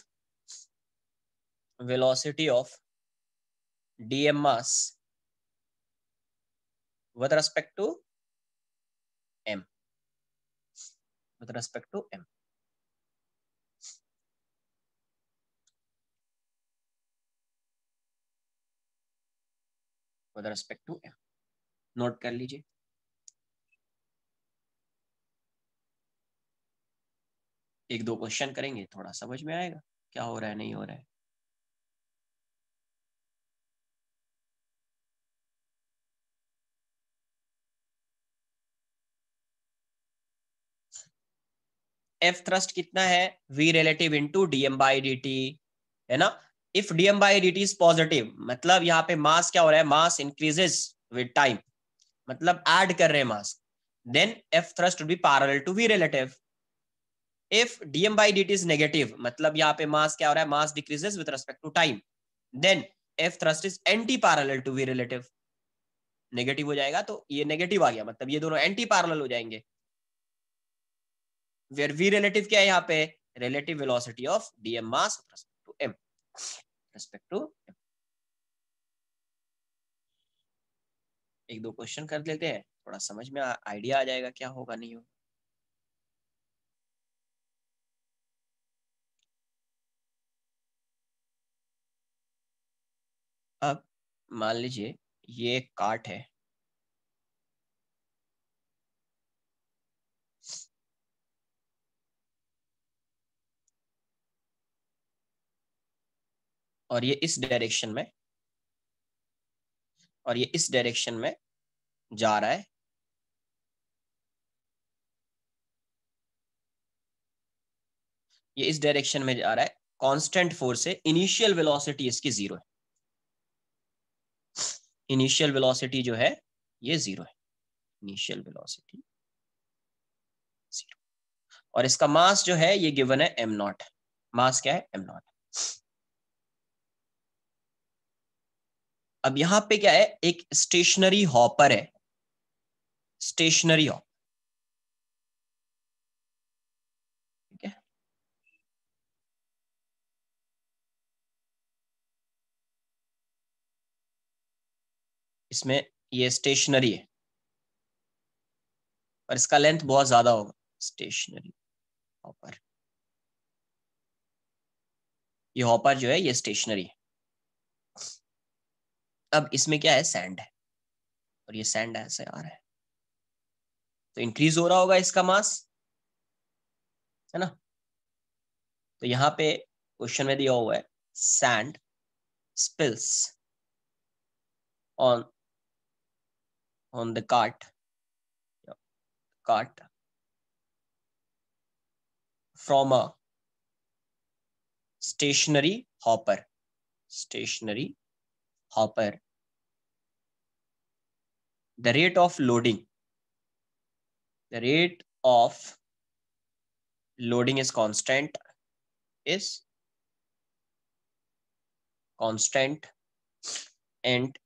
[SPEAKER 1] velocity of dm mass with respect to m, with respect to m। with respect to m note कर लीजिए। एक दो question करेंगे, थोड़ा समझ में आएगा क्या हो रहा है नहीं हो रहा है। एफ थ्रस्ट कितना है, v relative into DM by D T, है ना। If D M by D T is positive, मतलब यहाँ पे मास क्या हो रहा है, मास इंक्रीजेस विद टाइम, मतलब ऐड कर रहे हैं mass. Then F thrust would be parallel to v relative. If dm by dt is negative, मतलब यहाँ पे मास क्या हो रहा है, mass decreases with respect to time, then f thrust is anti parallel to v relative. Negative हो जाएगा तो ये नेगेटिव आ गया, मतलब ये दोनों एंटी पैरेलल हो जाएंगे। वेयर v रिलेटिव क्या है यहाँ पे, relative velocity of dm mass with respect to m, respect to m। एक दो क्वेश्चन कर लेते हैं, थोड़ा समझ में आइडिया आ जाएगा क्या होगा नहीं होगा। मान लीजिए ये एक कार्ट है, और ये इस डायरेक्शन में, और ये इस डायरेक्शन में जा रहा है, ये इस डायरेक्शन में जा रहा है, कांस्टेंट फोर्स है, इनिशियल वेलोसिटी इसकी 0 है, इनिशियल वेलोसिटी जो है ये 0 है, इनिशियल वेलोसिटी 0, और इसका मास जो है ये गिवन है m0, मास क्या है m0। अब यहां पे क्या है, एक स्टेशनरी हॉपर है, स्टेशनरी हॉपर, ठीक है, इसमें ये स्टेशनरी है और इसका लेंथ बहुत ज्यादा होगा, स्टेशनरी हॉपर, ये हॉपर जो है ये स्टेशनरी है। अब इसमें क्या है, सैंड है, और ये सैंड ऐसे आ रहा है, तो इंक्रीज हो रहा होगा इसका मास, है ना। तो यहाँ पे क्वेश्चन में दिया हुआ है sand spills on on the cart from a stationary hopper, stationary hopper. The rate of loading, the rate of loading is constant, is constant, and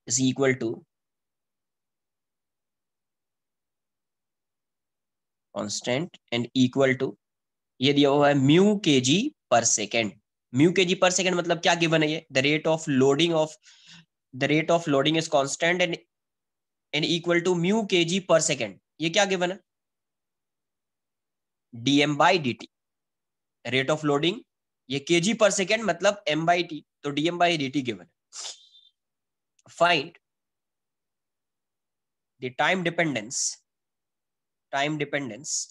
[SPEAKER 1] is equal to constant and equal to, ये दिया हुआ है mu K G per second. Mu K G per second मतलब क्या given है, ये the rate of loading of, the rate of loading is constant and equal to mu K G per second, ये क्या गिवन है, D M by D T, rate of loading, ये K G per second मतलब M by T, तो D M by D T given है। Find the time dependence, time dependence,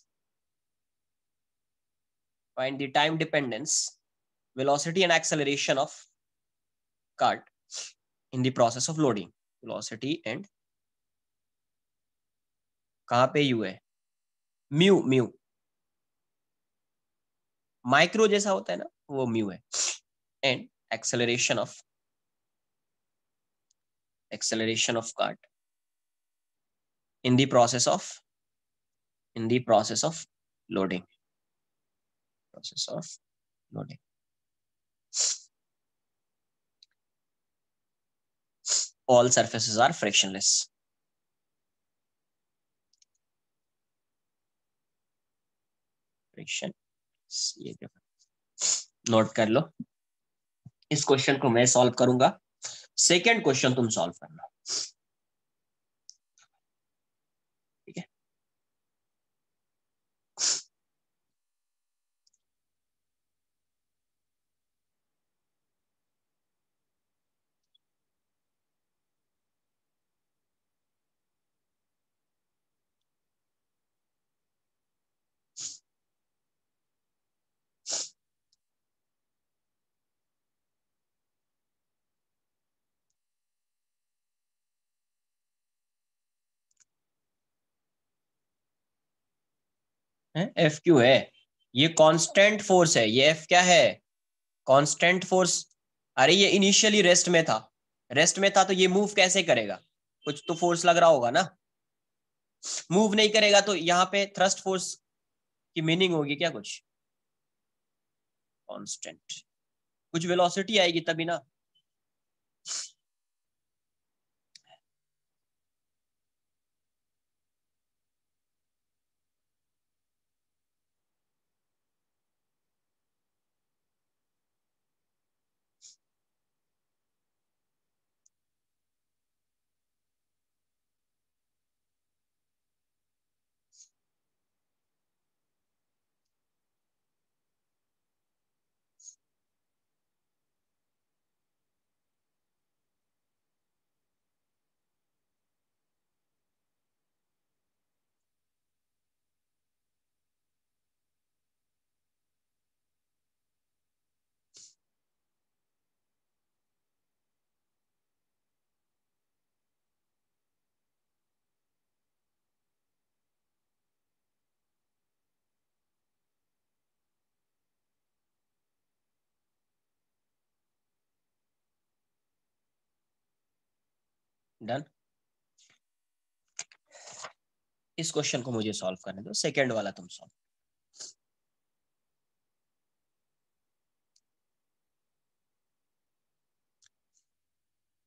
[SPEAKER 1] find the time dependence, velocity and acceleration of cart in the process of loading, velocity and, कहां पे you है, mu, mu micro जैसा होता है ना, वो mu है, and acceleration of cart in the process of, in the process of loading, process of loading. All surfaces are frictionless. Friction, ये नोट कर लो, इस क्वेश्चन को मैं सॉल्व करूंगा, सेकेंड क्वेश्चन तुम सॉल्व करना, ठीक है। एफ क्यू है, ये कांस्टेंट फोर्स है, ये एफ क्या है, कांस्टेंट फोर्स। अरे ये इनिशियली रेस्ट में था, रेस्ट में था तो ये मूव कैसे करेगा, कुछ तो फोर्स लग रहा होगा ना, मूव नहीं करेगा तो यहाँ पे थ्रस्ट फोर्स की मीनिंग होगी क्या कुछ, कांस्टेंट, कुछ वेलोसिटी आएगी तभी ना। डन। इस क्वेश्चन को मुझे सॉल्व करने दो, सेकंड वाला तुम सॉल्व।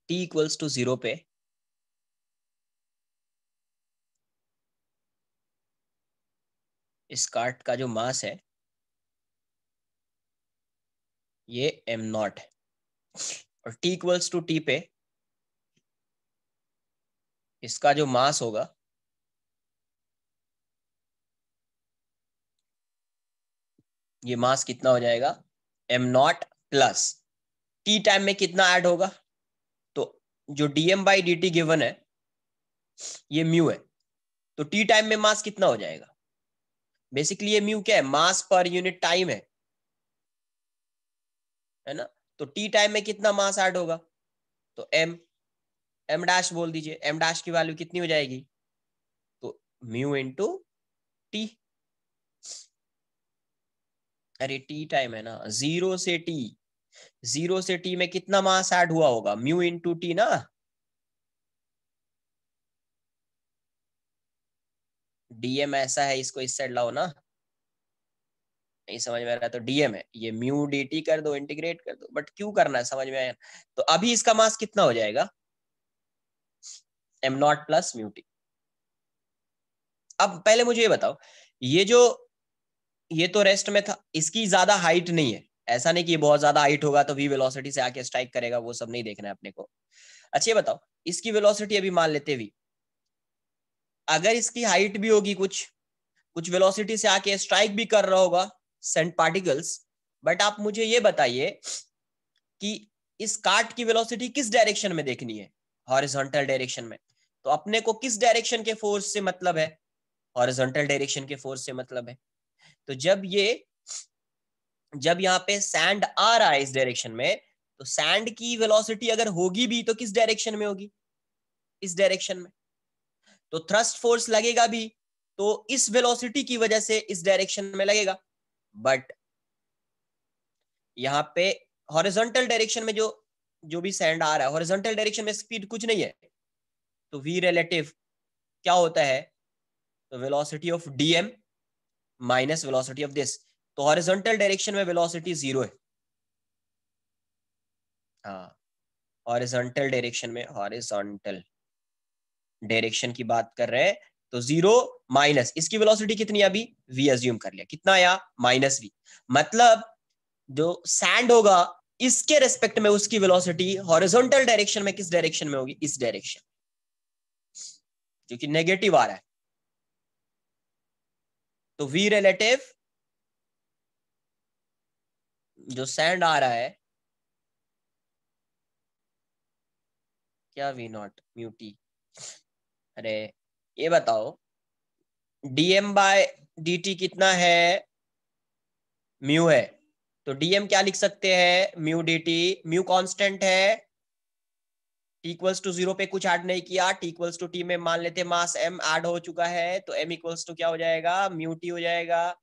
[SPEAKER 1] t इक्वल्स टू 0 पे इस कार्ट का जो मास है ये m0 है, और t इक्वल्स टू t पे इसका जो मास होगा ये मास कितना हो जाएगा, m0 प्लस t टाइम में कितना ऐड होगा, तो जो dm/dt गिवन है ये म्यू है, तो t टाइम में मास कितना हो जाएगा, बेसिकली ये म्यू क्या है, मास पर यूनिट टाइम है ना। तो t टाइम में कितना मास ऐड होगा, तो m डैश बोल दीजिए, m डैश की वैल्यू कितनी हो जाएगी, तो म्यू इंटू टी। अरे टी टाइम है ना, 0 से t में कितना मास ऐड हुआ होगा, म्यू इंटू टी ना। डीएम ऐसा है, इसको इस साइड लाओ ना, नहीं समझ में आ रहा है तो डीएम है, ये म्यू dt कर दो, इंटीग्रेट कर दो, बट क्यों करना है समझ में आया। तो अभी इसका मास कितना हो जाएगा, m0 प्लस म्यू टी। अब पहले मुझे ये बताओ, ये जो ये तो रेस्ट में था, इसकी ज्यादा हाइट नहीं है, ऐसा नहीं कि ये बहुत ज्यादा हाइट होगा तो वी वेलोसिटी से आके स्ट्राइक करेगा, वो सब नहीं देखना है अपने को। अच्छा ये बताओ, इसकी वेलोसिटी अभी मान लेते वी, अगर इसकी हाइट भी होगी कुछ वेलोसिटी से आके स्ट्राइक भी कर रहा होगा सेंट पार्टिकल्स, बट आप मुझे ये बताइए कि इस कार्ट की वेलोसिटी किस डायरेक्शन में देखनी है, हॉरिजॉन्टल डायरेक्शन में। तो अपने को किस डायरेक्शन के फोर्स से मतलब है, हॉरिजॉन्टल डायरेक्शन के फोर्स से मतलब है। तो जब यहाँ पे सैंड आ रहा है इस डायरेक्शन में, तो सैंड की वेलोसिटी अगर होगी भी तो किस डायरेक्शन में होगी, इस डायरेक्शन में। तो थ्रस्ट फोर्स लगेगा भी तो इस वेलोसिटी की वजह से इस डायरेक्शन में लगेगा, बट यहाँ पे हॉरिजॉन्टल डायरेक्शन में जो जो भी सैंड आ रहा है, हॉरिजॉन्टल डायरेक्शन में स्पीड कुछ नहीं है, तो v रिलेटिव क्या होता है, तो velocity of dm minus velocity of this, तो हॉरिजॉन्टल डायरेक्शन में वेलोसिटी 0 है। हाँ, हॉरिजॉन्टल डायरेक्शन में, हॉरिजॉन्टल डायरेक्शन की बात कर रहे हैं, तो 0 माइनस इसकी वेलोसिटी कितनी, अभी v अज्यूम कर लिया, कितना आया -v, मतलब जो सैंड होगा इसके रेस्पेक्ट में उसकी वेलोसिटी हॉरिजॉन्टल डायरेक्शन में किस डायरेक्शन में होगी, इस डायरेक्शन, क्योंकि नेगेटिव आ रहा है। तो v रिलेटिव जो सैंड आ रहा है, क्या v0 म्यू टी, अरे ये बताओ dm/dt कितना है, म्यू है, तो dm क्या लिख सकते हैं, म्यू dt, म्यू कांस्टेंट है, t इक्वल्स टू 0 पे कुछ ऐड नहीं किया, t इक्वल्स टू t में मान लेते मास m ऐड हो चुका है, तो m इक्वल्स टू क्या हो जाएगा, म्यू टी हो जाएगा,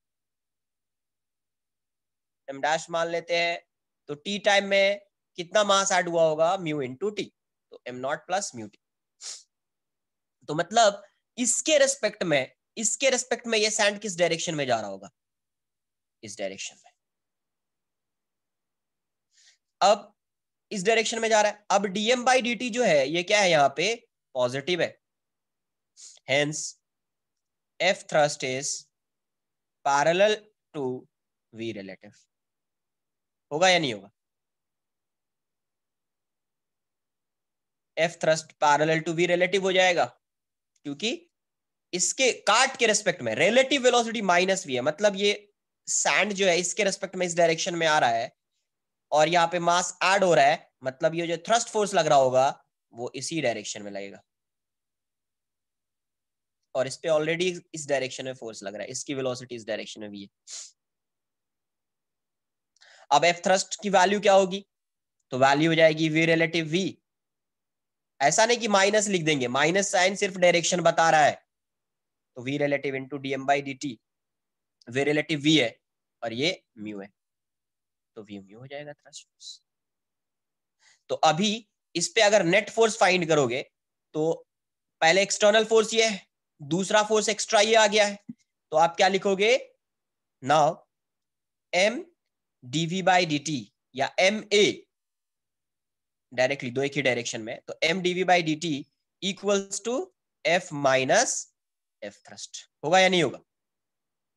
[SPEAKER 1] m डैश मान लेते हैं, तो t टाइम में कितना मास ऐड हुआ होगा, म्यू इंटू टी, तो m0 प्लस म्यू टी। तो मतलब इसके रेस्पेक्ट में ये सैंड किस डायरेक्शन में जा रहा होगा, इस डायरेक्शन में। अब इस डायरेक्शन में जा रहा है, अब dm/dt जो है ये क्या है, यहाँ पे पॉजिटिव है, hence f thrust is parallel to v relative, होगा या नहीं होगा, f thrust parallel to v relative हो जाएगा, क्योंकि इसके काट के रेस्पेक्ट में रिलेटिव वेलोसिटी -v है, मतलब ये सैंड जो है इसके रेस्पेक्ट में इस डायरेक्शन में आ रहा है, और यहाँ पे मास ऐड हो रहा है, मतलब ये जो थ्रस्ट फोर्स लग रहा होगा वो इसी डायरेक्शन में लगेगा, और इस पे ऑलरेडी इस डायरेक्शन में फोर्स लग रहा है, इसकी वेलोसिटी इस डायरेक्शन में भी है। अब एफ थ्रस्ट की वैल्यू क्या होगी, तो वैल्यू हो जाएगी v रिलेटिव v, ऐसा नहीं कि माइनस लिख देंगे, माइनस साइन सिर्फ डायरेक्शन बता रहा है, तो v relative into dm/dt, v relative v है और ये म्यू है, तो v म्यू हो जाएगा थ्रस्ट फोर्स। तो अभी इस पे अगर नेट फोर्स फाइंड करोगे तो पहले एक्सटर्नल फोर्स ये है, दूसरा फोर्स एक्स्ट्रा ये आ गया है, तो आप क्या लिखोगे, now M DV by D T या एम ए, डायरेक्टली दो एक ही डायरेक्शन में, तो M DV by D T equals to F minus F thrust, होगा या नहीं होगा?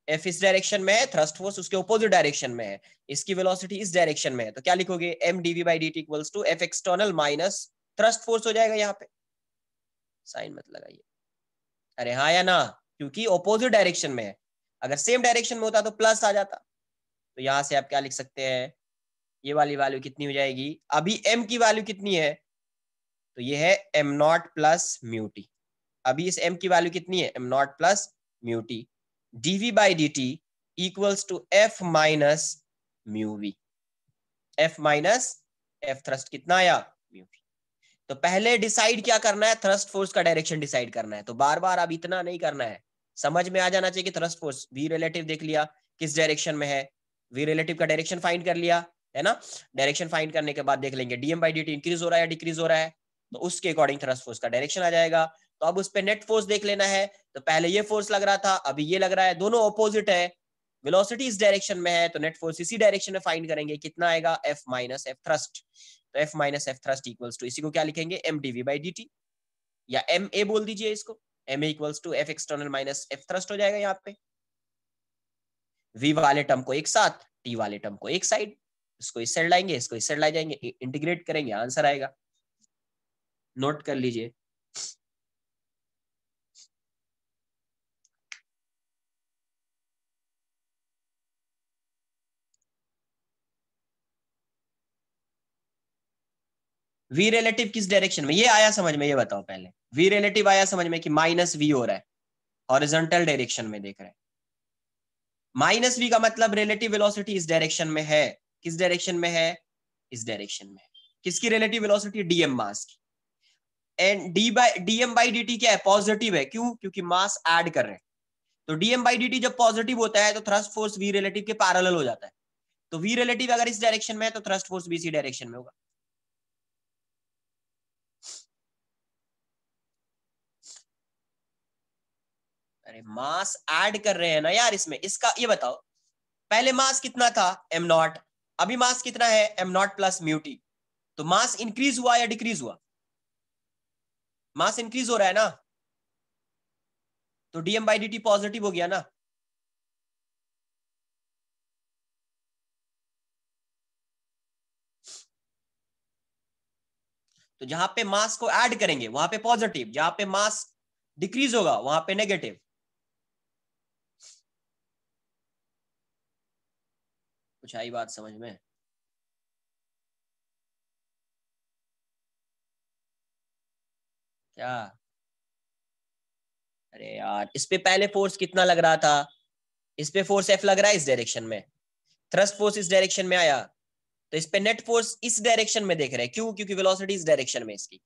[SPEAKER 1] एफ इस डायरेक्शन में है, थ्रस्ट फोर्स उसके ऑपोजिट डायरेक्शन में है, इसकी वेलोसिटी इस डायरेक्शन में है, तो क्या लिखोगे, M DV by D T equals to F external minus thrust force हो जाएगा यहाँ पे, साइन मत लगाइए, अरे हाँ या ना, क्योंकि ऑपोजिट डायरेक्शन में है, अगर सेम डायरेक्शन में होता तो प्लस आ जाता, तो यहां से आप क्या लिख सकते हैं, ये वाली वैल्यू कितनी हो जाएगी, अभी m की वैल्यू कितनी है, तो ये है m naught plus mu T, अभी इस m की वैल्यू कितनी है, m naught plus mu T, dv by D T equals to f minus mu V, f minus f thrust कितना आया, म्यू वी। तो पहले डिसाइड क्या करना है, थ्रस्ट फोर्स का डायरेक्शन डिसाइड करना है, तो बार बार अब इतना नहीं करना है, समझ में आ जाना चाहिए कि थ्रस्ट फोर्स v रिलेटिव देख लिया किस डायरेक्शन में है, v रिलेटिव का डायरेक्शन फाइंड कर लिया है ना, डायरेक्शन फाइंड करने के बाद देख लेंगे dm बाई dt इंक्रीज हो रहा है डिक्रीज हो रहा है, तो उसके अकॉर्डिंग थ्रस्ट फोर्स का डायरेक्शन आ जाएगा, तो अब उस पर नेट फोर्स देख लेना है, तो पहले ये फोर्स लग रहा था, अभी ये लग रहा है, दोनों ऑपोजिट है, वेलोसिटी इस डायरेक्शन में है, तो नेट फोर्स इसी डायरेक्शन में फाइंड करेंगे, कितना आएगा, f माइनस एफ थ्रस्ट, तो f minus F thrust equals to, इसी को क्या लिखेंगे, m dv बाई dt, या एम ए बोल दीजिए इसको, M A equals to F external minus F thrust हो जाएगा यहाँ पे, v वाले टर्म को एक साथ, t वाले टर्म को एक साइड, इसको इस साइड लाएंगे, इसको इस साइड ला जाएंगे, इंटीग्रेट करेंगे, आंसर आएगा, नोट कर लीजिए। v रिलेटिव किस डायरेक्शन में, ये आया समझ में, ये बताओ पहले, v रिलेटिव आया समझ में कि माइनस v हो रहा है, हॉरिजॉन्टल डायरेक्शन में देख रहे हैं, माइनस v का मतलब रिलेटिव वेलोसिटी इस डायरेक्शन में है, किस डायरेक्शन में है, इस डायरेक्शन में, किसकी रिलेटिव वेलोसिटी, डीएम मास की, and DM by D T क्या है, पॉजिटिव है, क्यों, क्योंकि मास ऐड कर रहे हैं, तो डीएम बाई डी टी जब पॉजिटिव होता है तो थ्रस्ट फोर्स वी रिलेटिव के पैरेलल हो जाता है, तो वी रिलेटिव अगर इस डायरेक्शन में है तो थ्रस्ट फोर्स भी इसी डायरेक्शन में होगा, अरे मास ऐड कर रहे हैं ना यार इसमें, इसका ये बताओ, पहले मास कितना था, एम नॉट, अभी मास कितना है, m naught plus mu T, तो मास इंक्रीज हुआ या डिक्रीज हुआ, मास इंक्रीज हो रहा है ना, तो D M by D T positive हो गया ना, तो जहां पे मास को ऐड करेंगे वहां पे पॉजिटिव, जहां पे मास डिक्रीज होगा वहां पे नेगेटिव, कुछ आई बात समझ में, क्या, अरे यार इस पे पहले फोर्स कितना लग रहा था, इस पे फोर्स एफ लग रहा है इस डायरेक्शन में, थ्रस्ट फोर्स इस डायरेक्शन में आया, तो इस पे नेट फोर्स इस डायरेक्शन में देख रहे हैं, क्यों, क्योंकि वेलोसिटी इस डायरेक्शन में इसकी,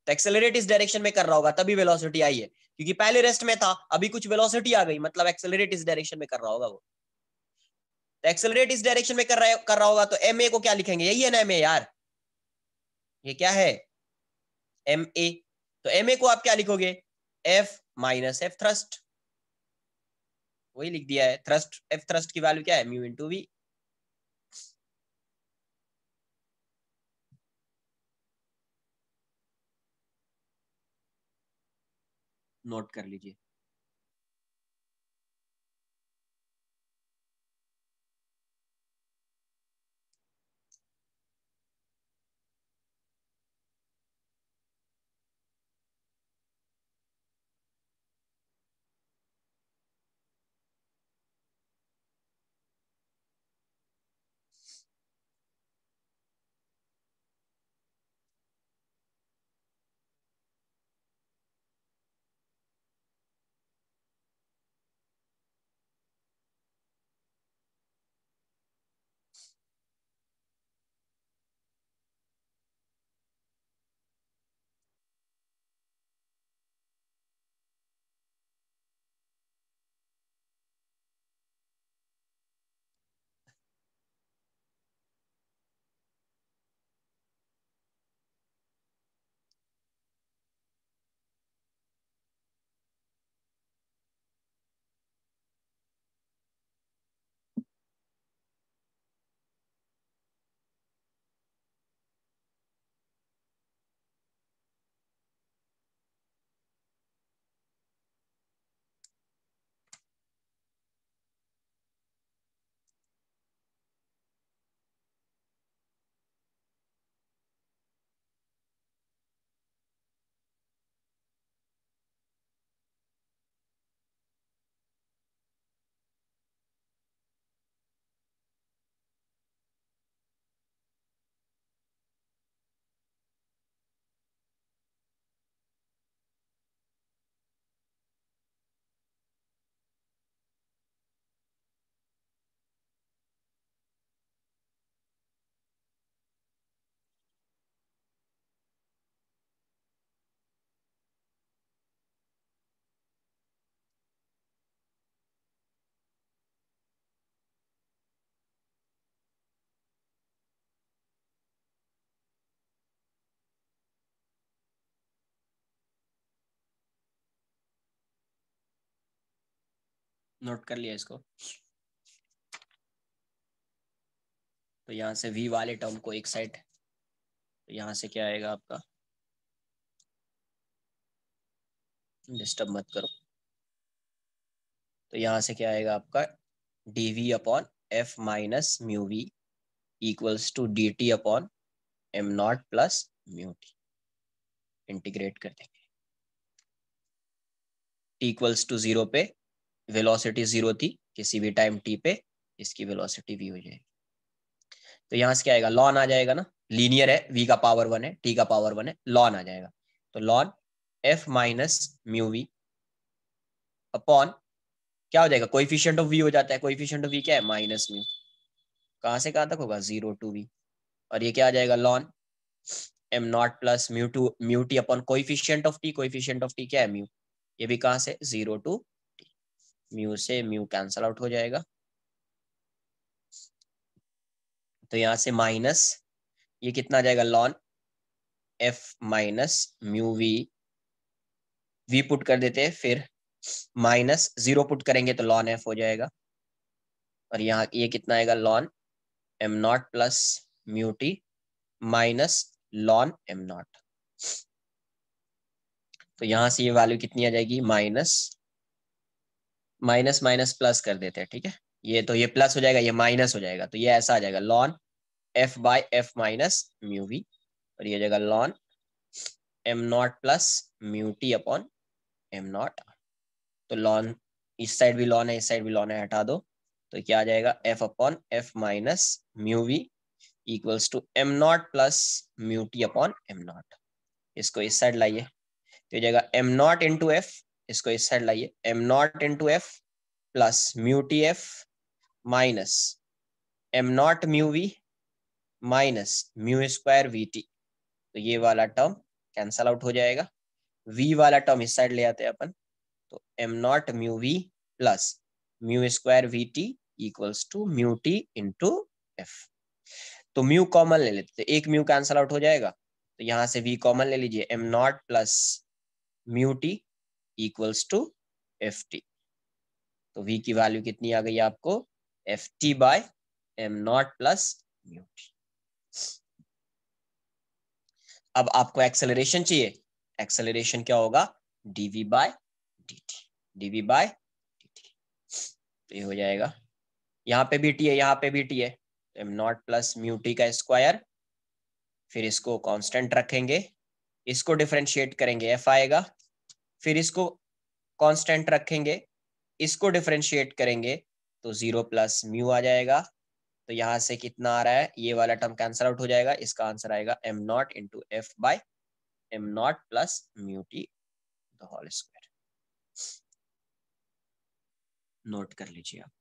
[SPEAKER 1] तो एक्सेलरेट इस डायरेक्शन में कर रहा होगा तभी वेलोसिटी आई है, क्योंकि पहले रेस्ट में था, अभी कुछ वेलोसिटी आ गई, मतलब एक्सेलरेट इस डायरेक्शन में कर रहा होगा वो, तो एक्सेलरेट इस डायरेक्शन में कर रहा होगा, तो एम ए को क्या लिखेंगे, यही है ना एम ए यार, ये क्या है, एम ए, तो एम ए को आप क्या लिखोगे, एफ माइनस एफ थ्रस्ट, वही लिख दिया है, थ्रस्ट एफ थ्रस्ट की वैल्यू क्या है, म्यू इंटू वी, नोट कर लीजिए। नोट कर लिया इसको। तो यहाँ से v वाले टर्म को एक साइड, तो यहाँ से क्या आएगा आपका, डिस्टर्ब मत करो, तो यहाँ से क्या आएगा आपका dv upon f minus mu V equals to dt upon M naught plus mu T. Integrate कर देंगे, t इक्वल्स टू 0 पे वेलोसिटी 0 थी, किसी भी टाइम t पे इसकी वेलोसिटी v हो जाएगी। तो यहाँ से क्या आएगा, लॉन आ जाएगा ना, लीनियर है, v का पावर 1 है, t का पावर 1 है, लॉन आ जाएगा। तो ln f minus mu V upon क्या हो जाएगा, कोएफिशिएंट ऑफ v हो जाता है, कोएफिशिएंट ऑफ v क्या है, माइनस म्यू, कहाँ से कहाँ तक होगा, 0 टू v, और ये क्या आ जाएगा, ln M naught plus mu two mu T upon coefficient of t, coefficient of t क्या है, म्यू, ये भी कहाँ से 0 टू t, म्यू से म्यू कैंसल आउट हो जाएगा। तो यहाँ से माइनस ये कितना आ जाएगा, ln f minus mu v put कर देते हैं, फिर माइनस 0 पुट करेंगे तो लॉन f हो जाएगा, और यहाँ ये कितना आएगा, lawn M naught plus mu T minus lawn M naught. तो यहाँ से ये वैल्यू कितनी आ जाएगी, माइनस माइनस माइनस प्लस कर देते हैं, ठीक है, ये तो ये प्लस हो जाएगा, ये माइनस हो जाएगा, तो ये ऐसा आ जाएगा ln f by f minus mu V, और ये जाएगा ln M naught plus mu T upon M naught. तो लॉन इस साइड भी लॉन है, इस साइड भी लॉन है, हटा दो, तो क्या आ जाएगा, f upon f minus mu V equals to M naught plus mu T upon M naught. इसको इस साइड लाइए, तो ये जाएगा एम नॉट इंटू एफ, इसको इस साइड लाइए, M naught into F plus mu T F minus M naught mu V minus mu square V T. तो ये वाला टर्म कैंसल आउट हो जाएगा, v वाला टर्म इस साइड ले आते हैं अपन, तो M naught mu V plus mu square V T equals to mu T into F. तो म्यू कॉमन ले लेते, तो एक म्यू कैंसल आउट हो जाएगा, तो यहाँ से v कॉमन ले लीजिए, M naught plus mu T equals to F T. तो v की वैल्यू कितनी आ गई आपको, F T by M naught plus mu T. अब आपको एक्सेलरेशन चाहिए, एक्सेलरेशन क्या होगा, dv by dt, dv by dt। तो ये हो जाएगा, यहाँ पे भी t है, यहाँ पे भी t है, तो M naught plus mu T का स्क्वायर, फिर इसको कांस्टेंट रखेंगे, इसको डिफरेंशिएट करेंगे f आएगा, फिर इसको कांस्टेंट रखेंगे, इसको डिफरेंशिएट करेंगे तो 0 प्लस म्यू आ जाएगा। तो यहाँ से कितना आ रहा है, ये वाला टर्म कैंसल आउट हो जाएगा, इसका आंसर आएगा M naught into F by M naught plus mu T the whole square. Note कर लीजिए आप।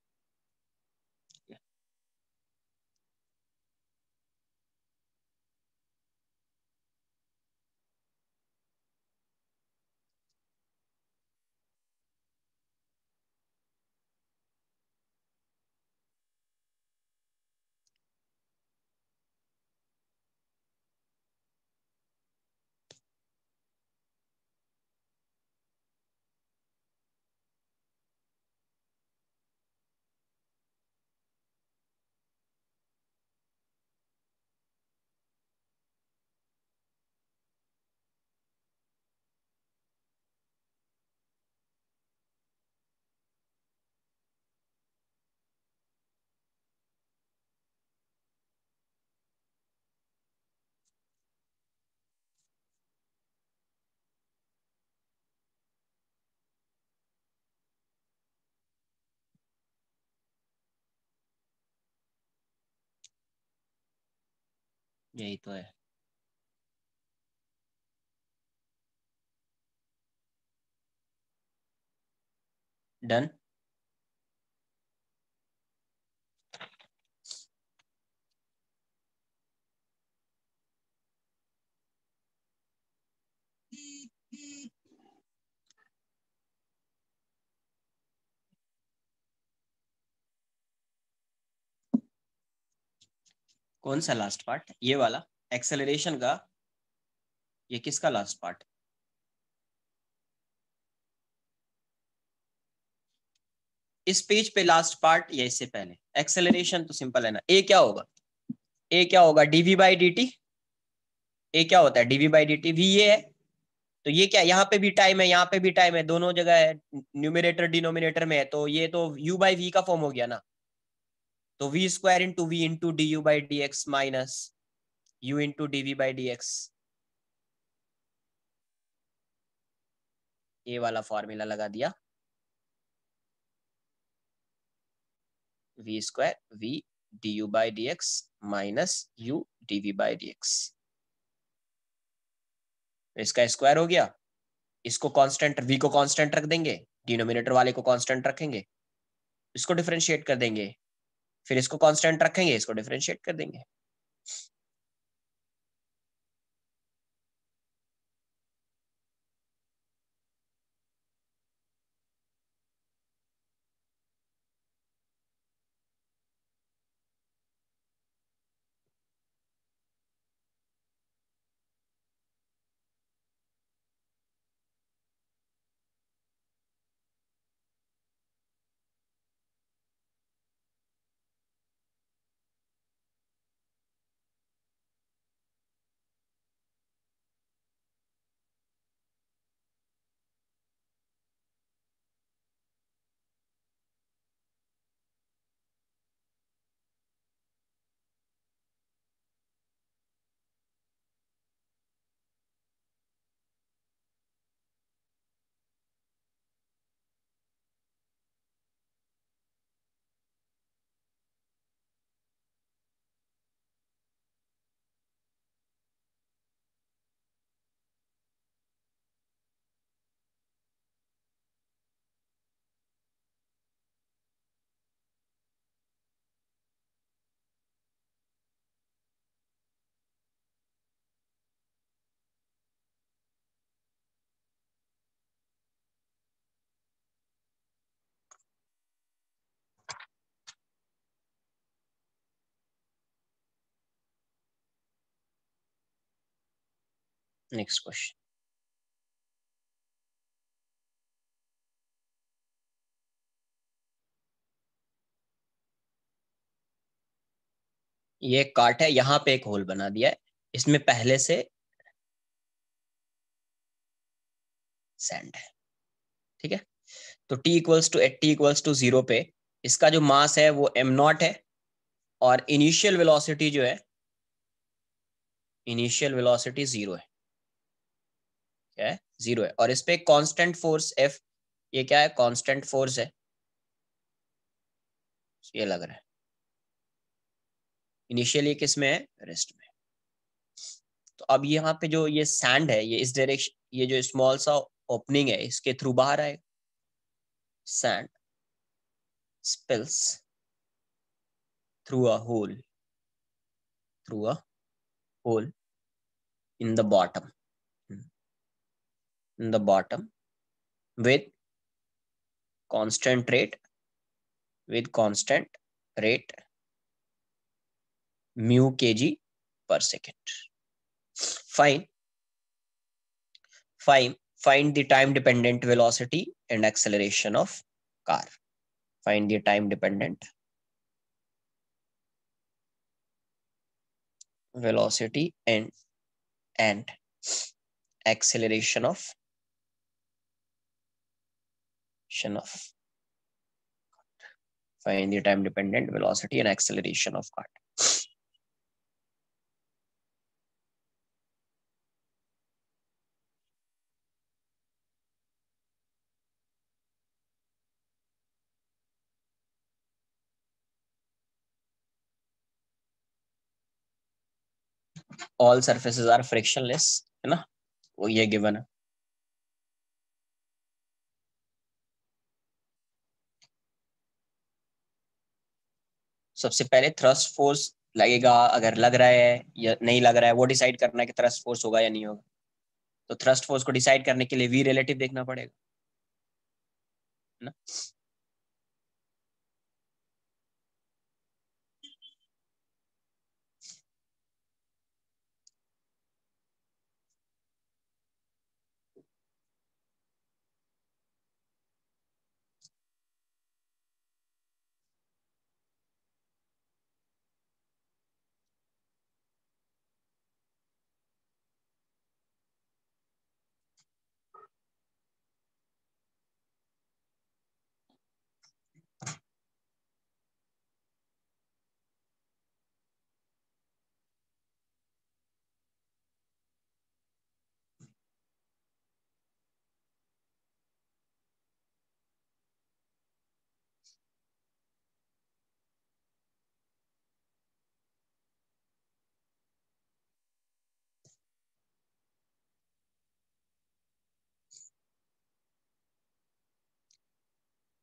[SPEAKER 1] यही तो है, डन। कौन सा लास्ट पार्ट, ये वाला एक्सेलरेशन का, ये किसका लास्ट पार्ट, इस पेज पे लास्ट पार्ट या इससे पहले एक्सेलरेशन तो सिंपल है ना, ए क्या होगा, ए क्या होगा, DV by D T. A क्या होता है, DV by D T, V ये है, तो ये क्या, यहाँ पे भी टाइम है, यहाँ पे भी टाइम है, दोनों जगह है, न्यूमिनेटर डिनोमिनेटर में है, तो ये तो u बाई वी का फॉर्म हो गया ना, तो v square into v into d u by d x minus u into d v by d x, ये वाला फॉर्मूला लगा दिया, v square v d u by d x minus u d v by d x, इसका square हो गया, इसको constant, v को constant रख देंगे, डिनोमिनेटर वाले को कांस्टेंट रखेंगे, इसको डिफरेंशिएट कर देंगे, फिर इसको कांस्टेंट रखेंगे, इसको डिफरेंशिएट कर देंगे। नेक्स्ट क्वेश्चन, ये काट है, यहाँ पे एक होल बना दिया है, इसमें पहले से सैंड है, ठीक है, तो t equals to at t equals to 0 पे इसका जो मास है वो m नॉट है, और इनिशियल वेलोसिटी जो है, इनिशियल वेलोसिटी 0 है, क्या है, 0 है, और इस पे कांस्टेंट फोर्स F, ये क्या है, कांस्टेंट फोर्स है, ये लग रहा है इनिशियली किस में है, रेस्ट में। तो अब यहाँ पे जो ये सैंड है, ये इस डायरेक्शन, ये जो स्मॉल सा ओपनिंग है इसके थ्रू बाहर आएगा, sand spills through a hole, through a hole in the bottom, in the bottom with constant rate, with constant rate mu kg per second. Find find the time dependent velocity and acceleration of car. Find the time dependent velocity and acceleration of find the time dependent velocity and acceleration of car. All surfaces are frictionless, है ना, वो ये given है। सबसे पहले thrust force लगेगा, अगर लग रहा है या नहीं लग रहा है वो डिसाइड करना है कि थ्रस्ट फोर्स होगा या नहीं होगा, तो थ्रस्ट फोर्स को डिसाइड करने के लिए वी रिलेटिव देखना पड़ेगा, है ना।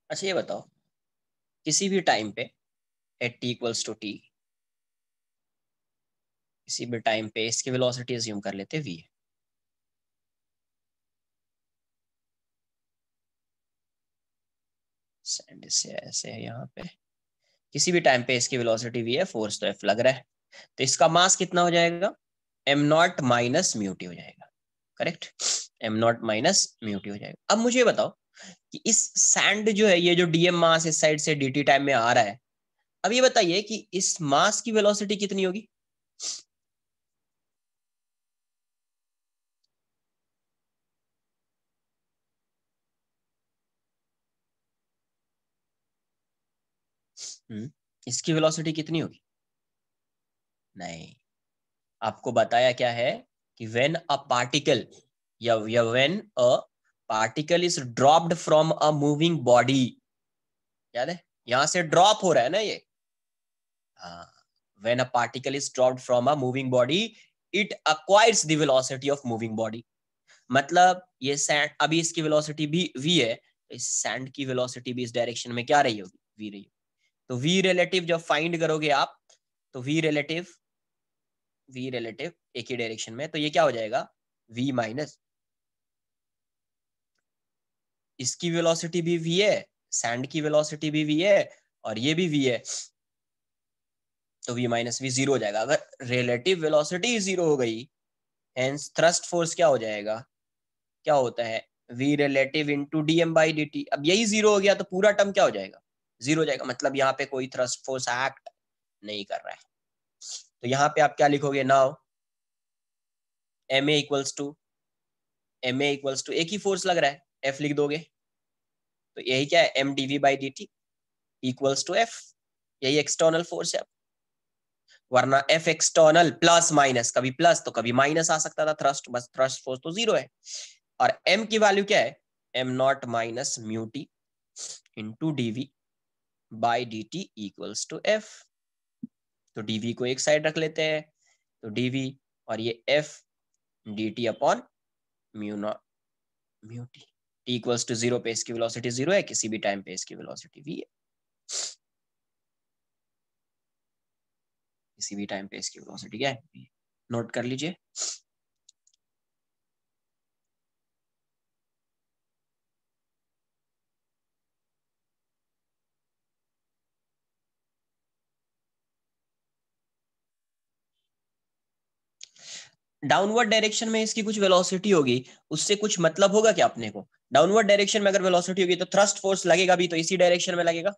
[SPEAKER 1] अच्छा ये बताओ, किसी भी टाइम पे at t equals to t, किसी भी टाइम पे इसकी वेलोसिटी अज्यूम कर लेते v, सैंड से ऐसे है यहाँ पे, किसी भी टाइम पे इसकी वेलोसिटी v है, फोर्स तो f लग रहा है, तो इसका मास कितना हो जाएगा, एम नॉट माइनस म्यूटी हो जाएगा, करेक्ट, एम नॉट माइनस म्यूटी हो जाएगा। अब मुझे बताओ कि इस सैंड जो है, ये जो डीएम मास इस साइड से dt टाइम में आ रहा है, अब ये बताइए कि इस मास की वेलोसिटी कितनी होगी। इसकी वेलोसिटी कितनी होगी, नहीं, आपको बताया क्या है कि व्हेन अ पार्टिकल या when a particle is dropped from a moving body, याद है, यहां से ड्रॉप हो रहा है ना ये, हाँ, when a particle is dropped from a moving body it acquires the velocity of moving body, मतलब ये सैंड, अभी इसकी वेलोसिटी भी v है, तो इस सैंड की वेलोसिटी भी इस डायरेक्शन में क्या रही होगी, v रही होगी, तो v रिलेटिव जब फाइंड करोगे आप, तो v रिलेटिव एक ही डायरेक्शन में, तो ये क्या हो जाएगा, v माइनस, इसकी वेलोसिटी भी v है, सैंड की वेलोसिटी भी v है, और ये भी v है, तो v माइनस v जीरो हो जाएगा। अगर रिलेटिव वेलोसिटी जीरो हो गई, हेंस थ्रस्ट फोर्स क्या हो जाएगा, क्या होता है, v relative into D M by D t, अब यही जीरो हो गया तो पूरा टर्म क्या हो जाएगा, जीरो हो जाएगा, मतलब यहाँ पे कोई थ्रस्ट फोर्स एक्ट नहीं कर रहा है, तो यहाँ पे आप क्या लिखोगे, now m A equals to, एक ही फोर्स लग रहा है, एफ लिख दोगे, तो यही क्या है, m DV by D T equals to f, यही एक्सटर्नल फोर्स है, वरना एफ एक्सटर्नल प्लस माइनस, कभी प्लस तो कभी माइनस आ सकता था, थ्रस्ट, बस थ्रस्ट फोर्स तो जीरो है, और एम की वैल्यू क्या है, m naught minus mu T into DV by D T equals to F, तो डीवी को एक साइड रख लेते हैं, तो डीवी और ये f d t upon mu naught mu t, t equals to zero पे इसकी वेलोसिटी जीरो है, किसी भी टाइम पे इसकी वेलोसिटी v है, किसी भी टाइम पे इसकी वेलोसिटी क्या है, v, नोट कर लीजिए। डाउनवर्ड डायरेक्शन में इसकी कुछ वेलोसिटी होगी, उससे कुछ मतलब होगा क्या अपने को, डाउनवर्ड डायरेक्शन में अगर वेलोसिटी होगी तो थ्रस्ट फोर्स लगेगा भी तो इसी डायरेक्शन में लगेगा,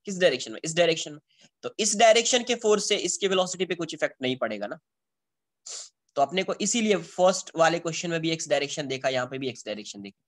[SPEAKER 1] किस डायरेक्शन में, इस डायरेक्शन में, तो इस डायरेक्शन के फोर्स से इसके वेलोसिटी पे कुछ इफेक्ट नहीं पड़ेगा ना, तो अपने को इसीलिए फर्स्ट वाले क्वेश्चन में भी एक्स डायरेक्शन देखा, यहाँ पे भी एक्स डायरेक्शन देखा।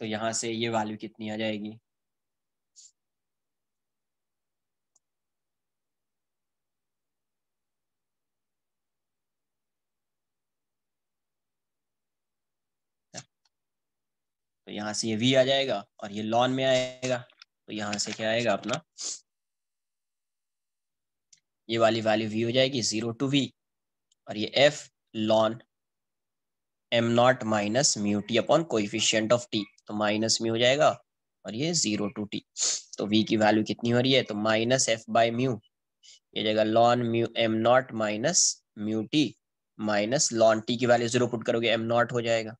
[SPEAKER 1] तो यहाँ से ये वैल्यू कितनी आ जाएगी, तो यहाँ से ये v आ जाएगा और ये लॉन में आएगा, तो यहाँ से क्या आएगा अपना, ये वाली वैल्यू v हो जाएगी 0 to v, और ये f lawn M naught minus mu T upon coefficient of T, तो माइनस म्यू हो जाएगा, और ये 0 to t, तो v की वैल्यू कितनी हो रही है, तो माइनस एफ बाई म्यू, ये जगह lawn mu M naught minus mu T, minus lawn T की वैल्यू जीरो पुट करोगे एम नॉट हो जाएगा,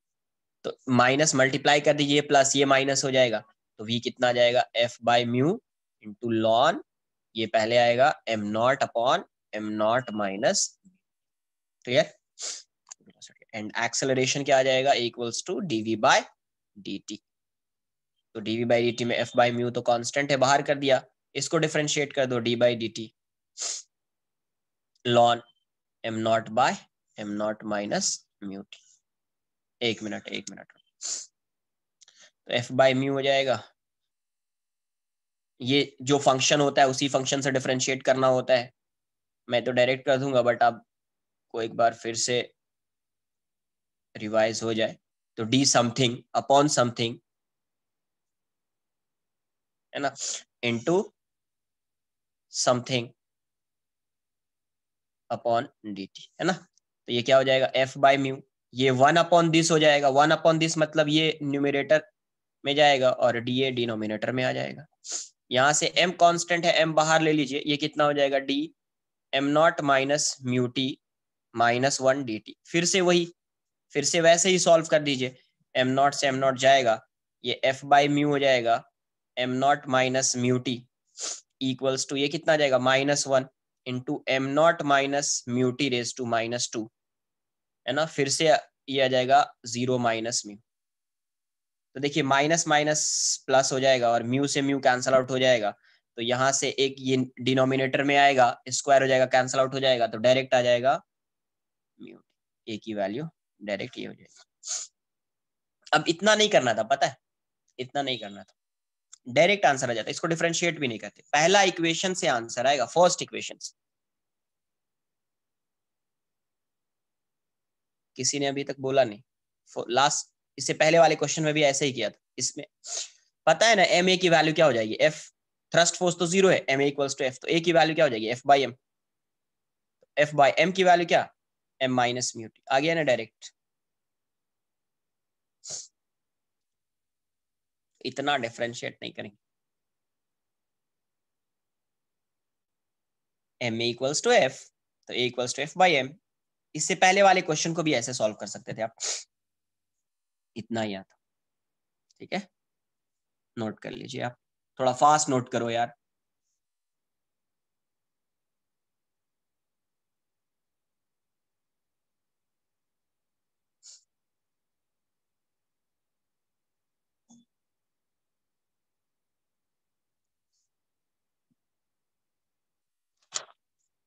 [SPEAKER 1] तो माइनस मल्टीप्लाई कर दीजिए, प्लस ये माइनस हो जाएगा, तो v कितना आ जाएगा, f by mu into ln, ये पहले आएगा M naught upon M naught minus, clear, and acceleration क्या आ जाएगा, equals to dv by dt, तो डीवी बाई डी टी में एफ बाई म्यू तो कांस्टेंट है, बाहर कर दिया, इसको डिफरेंशिएट कर दो, d by D t ln M naught by M naught minus mu t, एक मिनट, तो एफ बाई म्यू हो जाएगा, ये जो फंक्शन होता है उसी फंक्शन से डिफरेंशिएट करना होता है, मैं तो डायरेक्ट कर दूंगा, बट आपको एक बार फिर से रिवाइज हो जाए। तो डी समथिंग अपॉन समथिंग, है ना, into something upon D T, है ना। तो ये क्या हो जाएगा, एफ बाई म्यू, ये 1 अपॉन दिस हो जाएगा। 1 अपॉन दिस मतलब ये न्यूमरेटर में जाएगा और डी ए डिनोमिनेटर में आ जाएगा। यहाँ से m कांस्टेंट है, m बाहर ले लीजिए, ये कितना हो जाएगा, D M naught minus mu T minus 1 D T. फिर से वही, फिर से वैसे ही सॉल्व कर दीजिए। एम नॉट से एम नॉट जाएगा, ये एफ बाई म्यू हो जाएगा, m naught minus mu T equals to ये कितना आ जाएगा, -1 into m naught minus mu t raise to -2, है ना। फिर से ये आ जाएगा 0 माइनस म्यू। तो देखिए माइनस माइनस प्लस हो जाएगा और म्यू से म्यू कैंसल आउट हो जाएगा। तो यहाँ से एक ये डिनोमिनेटर में आएगा, स्क्वायर हो जाएगा, कैंसल आउट हो जाएगा, तो डायरेक्ट आ जाएगा म्यू, ए की वैल्यू डायरेक्ट ये हो जाएगी। अब इतना नहीं करना था, पता है, इतना नहीं करना था, डायरेक्ट आंसर आ जाता है। इसको डिफरेंशिएट भी नहीं करते, पहला इक्वेशन से आंसर आएगा, फर्स्ट इक्वेशन से। किसी ने अभी तक बोला नहीं, लास्ट इससे पहले वाले क्वेश्चन में भी ऐसे ही किया था। इसमें पता है ना एम ए की वैल्यू क्या हो जाएगी, एफ थ्रस्ट फोर्स तो 0 है, M A equals to F, तो ए की वैल्यू क्या हो जाएगी, F by M. F by M की वैल्यू क्या, एम माइनस म्यू टी। आ गया ना डायरेक्ट, इतना डिफरेंशिएट नहीं करेंगे। M A equals to F, तो A equals to F by M. इससे पहले वाले क्वेश्चन को भी ऐसे सॉल्व कर सकते थे आप, इतना ही आता। ठीक है, नोट कर लीजिए आप, थोड़ा फास्ट नोट करो यार।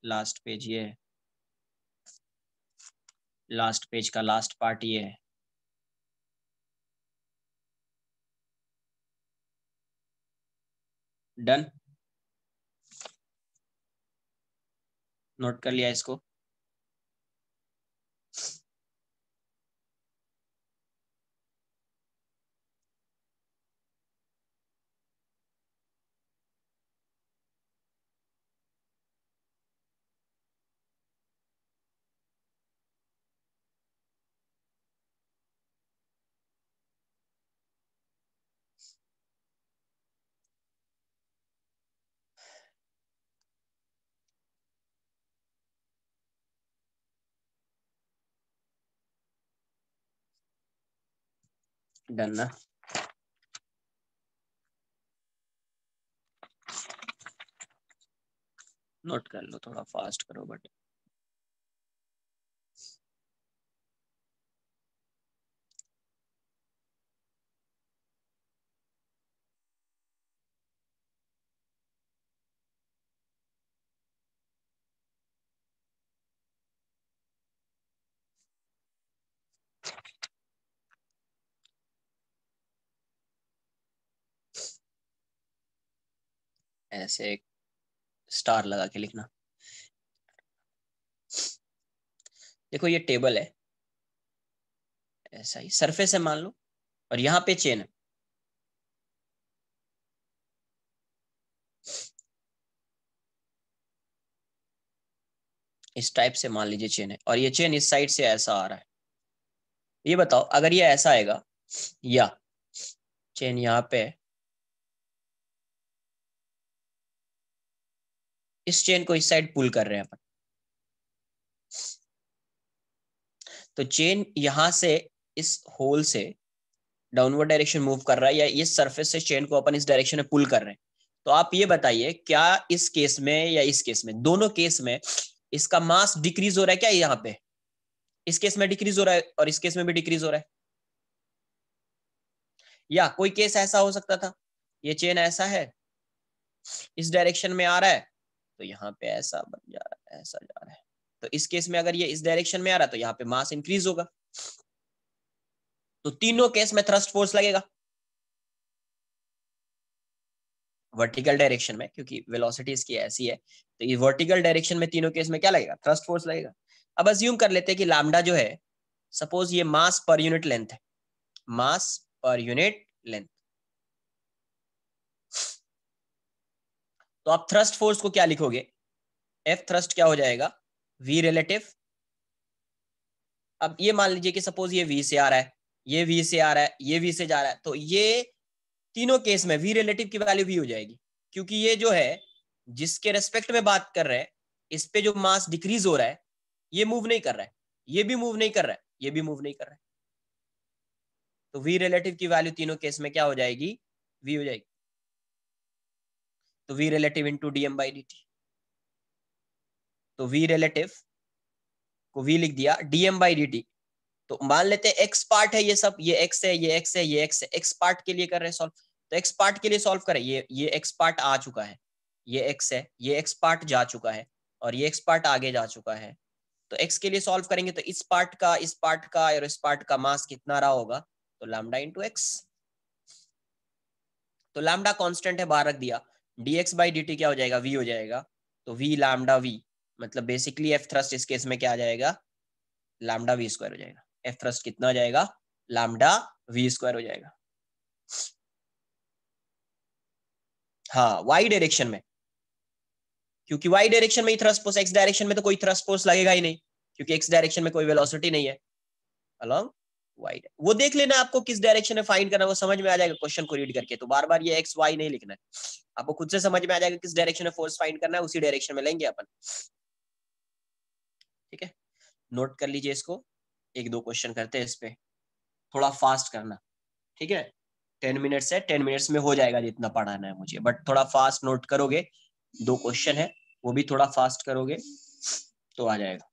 [SPEAKER 1] लास्ट पेज ये है, लास्ट पेज का लास्ट पार्ट ये है। डन, नोट कर लिया इसको। डन ना, नोट कर लो, थोड़ा फास्ट करो बट। ऐसे एक स्टार लगा के लिखना। देखो ये टेबल है, ऐसा ही सरफेस है मान लो, और यहाँ पे चेन है, इस टाइप से मान लीजिए चेन है, और ये चेन इस साइड से ऐसा आ रहा है। ये बताओ अगर ये ऐसा आएगा, या चेन यहाँ पे है, इस चेन को इस साइड पुल कर रहे हैं अपन, तो चेन यहाँ से इस होल से डाउनवर्ड डायरेक्शन मूव कर रहा है, या इस सरफेस से चेन को अपन इस डायरेक्शन में पुल कर रहे हैं। तो आप ये बताइए क्या इस केस में या इस केस में, दोनों केस में इसका मास डिक्रीज हो रहा है क्या, यहाँ पे इस केस में डिक्रीज हो रहा है और इस केस में भी डिक्रीज हो रहा है। या कोई केस ऐसा हो सकता था, ये चेन ऐसा है, इस डायरेक्शन में आ रहा है, तो यहाँ पे ऐसा बन जा रहा है, ऐसा जा रहा है। तो इस केस में अगर ये इस डायरेक्शन में आ रहा है तो यहाँ पे मास इंक्रीज होगा, तो तीनों केस में थ्रस्ट फोर्स लगेगा। वर्टिकल डायरेक्शन में, क्योंकि वेलोसिटी इसकी ऐसी है, तो ये वर्टिकल डायरेक्शन में तीनों केस में क्या लगेगा, थ्रस्ट फोर्स लगेगा। अब अज्यूम कर लेते हैं कि लैम्डा जो है, सपोज ये मास पर यूनिट लेंथ है, मास पर यूनिट लेंथ, तो आप थ्रस्ट फोर्स को क्या लिखोगे, एफ थ्रस्ट क्या हो जाएगा, वी रिलेटिव। अब ये मान लीजिए कि सपोज ये वी से आ रहा है, ये वी से आ रहा है, ये वी से जा रहा है, तो ये तीनों केस में वी रिलेटिव की वैल्यू वी हो जाएगी, क्योंकि ये जो है जिसके रेस्पेक्ट में बात कर रहे हैं, इस पे जो मास डिक्रीज हो रहा है, ये मूव नहीं कर रहा है, ये भी मूव नहीं कर रहा है, ये भी मूव नहीं कर रहा है, तो वी रिलेटिव की वैल्यू तीनों केस में क्या हो जाएगी, वी हो जाएगी। तो v relative into DM by D t, तो वी रिलेटिव को वी लिख दिया, डीएम बाई डी टी। तो मान लेते हैं एक्स पार्ट है ये सब, ये एक्स है, ये एक्स है, ये एक्स है, एक्स पार्ट के लिए कर रहे हैं सॉल्व, तो एक्स पार्ट के लिए सॉल्व करें, ये एक्स पार्ट आ चुका है, ये एक्स है, ये एक्स पार्ट जा चुका है, और ये एक्स पार्ट आगे जा चुका है, तो एक्स के लिए सॉल्व करेंगे तो इस पार्ट का, इस पार्ट का और इस पार्ट का मास कितना रहा होगा, तो लैम्डा इंटू एक्स। तो लैम्डा कांस्टेंट है, बाहर रख दिया, dx बाई dt क्या हो जाएगा, v हो जाएगा, तो v लैम्डा v, मतलब बेसिकली एफ थ्रस्ट इस केस में क्या आ जाएगा, लैम्डा वी स्क्वायर हो जाएगा। एफ थ्रस्ट कितना हो जाएगा, लैम्डा वी स्क्वायर हो जाएगा। हाँ, वाई डायरेक्शन में, क्योंकि वाई डायरेक्शन में ही थ्रस्ट फोर्स, एक्स डायरेक्शन में तो कोई थ्रस्ट फोर्स लगेगा ही नहीं, क्योंकि एक्स डायरेक्शन में कोई वेलोसिटी नहीं है अलोंग वाई। वो देख लेना, आपको किस डायरेक्शन में फाइंड करना, वो समझ में आ जाएगा क्वेश्चन को रीड करके, तो बार बार ये एक्स वाई नहीं लिखना है, आपको खुद से समझ में आ जाएगा किस डायरेक्शन में फोर्स फाइंड करना है, उसी डायरेक्शन में लेंगे अपन। ठीक है, नोट कर लीजिए इसको, एक दो क्वेश्चन करते हैं इस पे, थोड़ा फास्ट करना, ठीक है। 10 मिनट्स है, 10 मिनट्स में हो जाएगा जितना पढ़ाना है मुझे, बट थोड़ा फास्ट नोट करोगे, दो क्वेश्चन है वो भी थोड़ा फास्ट करोगे तो आ जाएगा।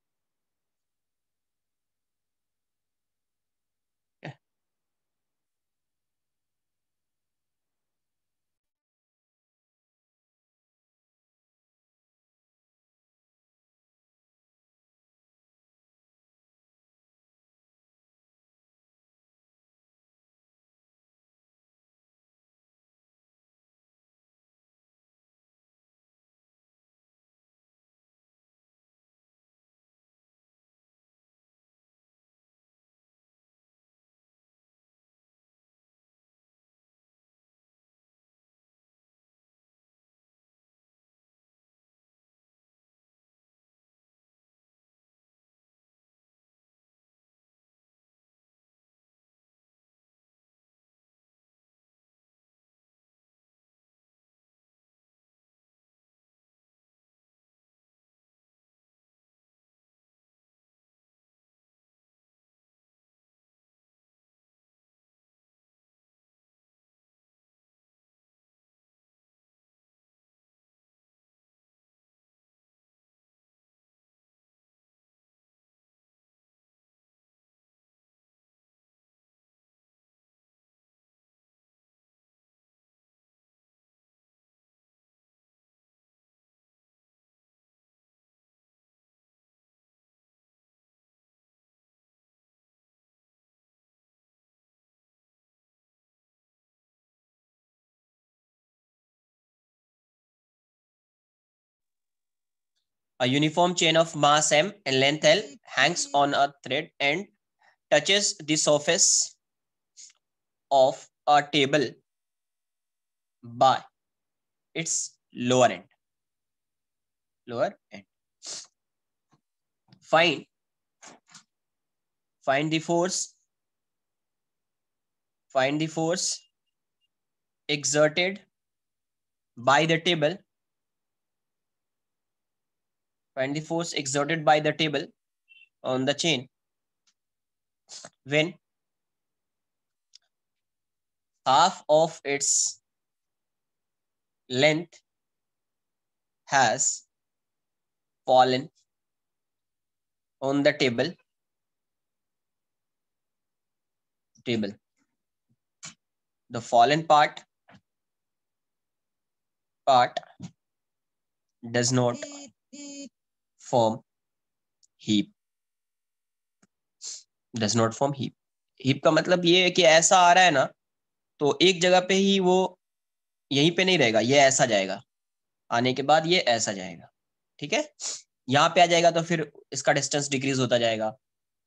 [SPEAKER 1] A uniform chain of mass m and length l hangs on a thread and touches the surface of a table by its lower end. Lower end. Find find the force. Find the force exerted by the table. Find the force exerted by the table on the chain when half of its length has fallen on the table. The fallen part does not form heap. Does not form heap. heap का मतलब ये है कि ऐसा आ रहा है ना, तो एक जगह पे ही वो यहीं पे नहीं रहेगा, ये ऐसा जाएगा, आने के बाद ये ऐसा जाएगा, ठीक है। यहाँ पे आ जाएगा तो फिर इसका डिस्टेंस डिक्रीज होता जाएगा,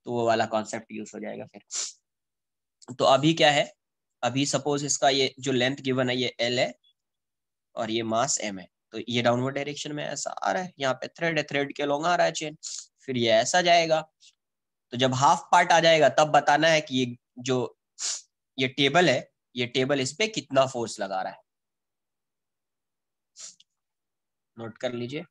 [SPEAKER 1] तो वो वाला कॉन्सेप्ट यूज हो जाएगा फिर। तो अभी क्या है, अभी सपोज इसका ये जो लेंथ गिवन है ये L है और ये मास M है, तो ये डाउनवर्ड डायरेक्शन में ऐसा आ रहा है, यहाँ पे थ्रेड है, थ्रेड के लॉन्ग आ रहा है चेन, फिर ये ऐसा जाएगा। तो जब हाफ पार्ट आ जाएगा तब बताना है कि ये जो ये टेबल है, ये टेबल इस पे कितना फोर्स लगा रहा है, नोट कर लीजिए।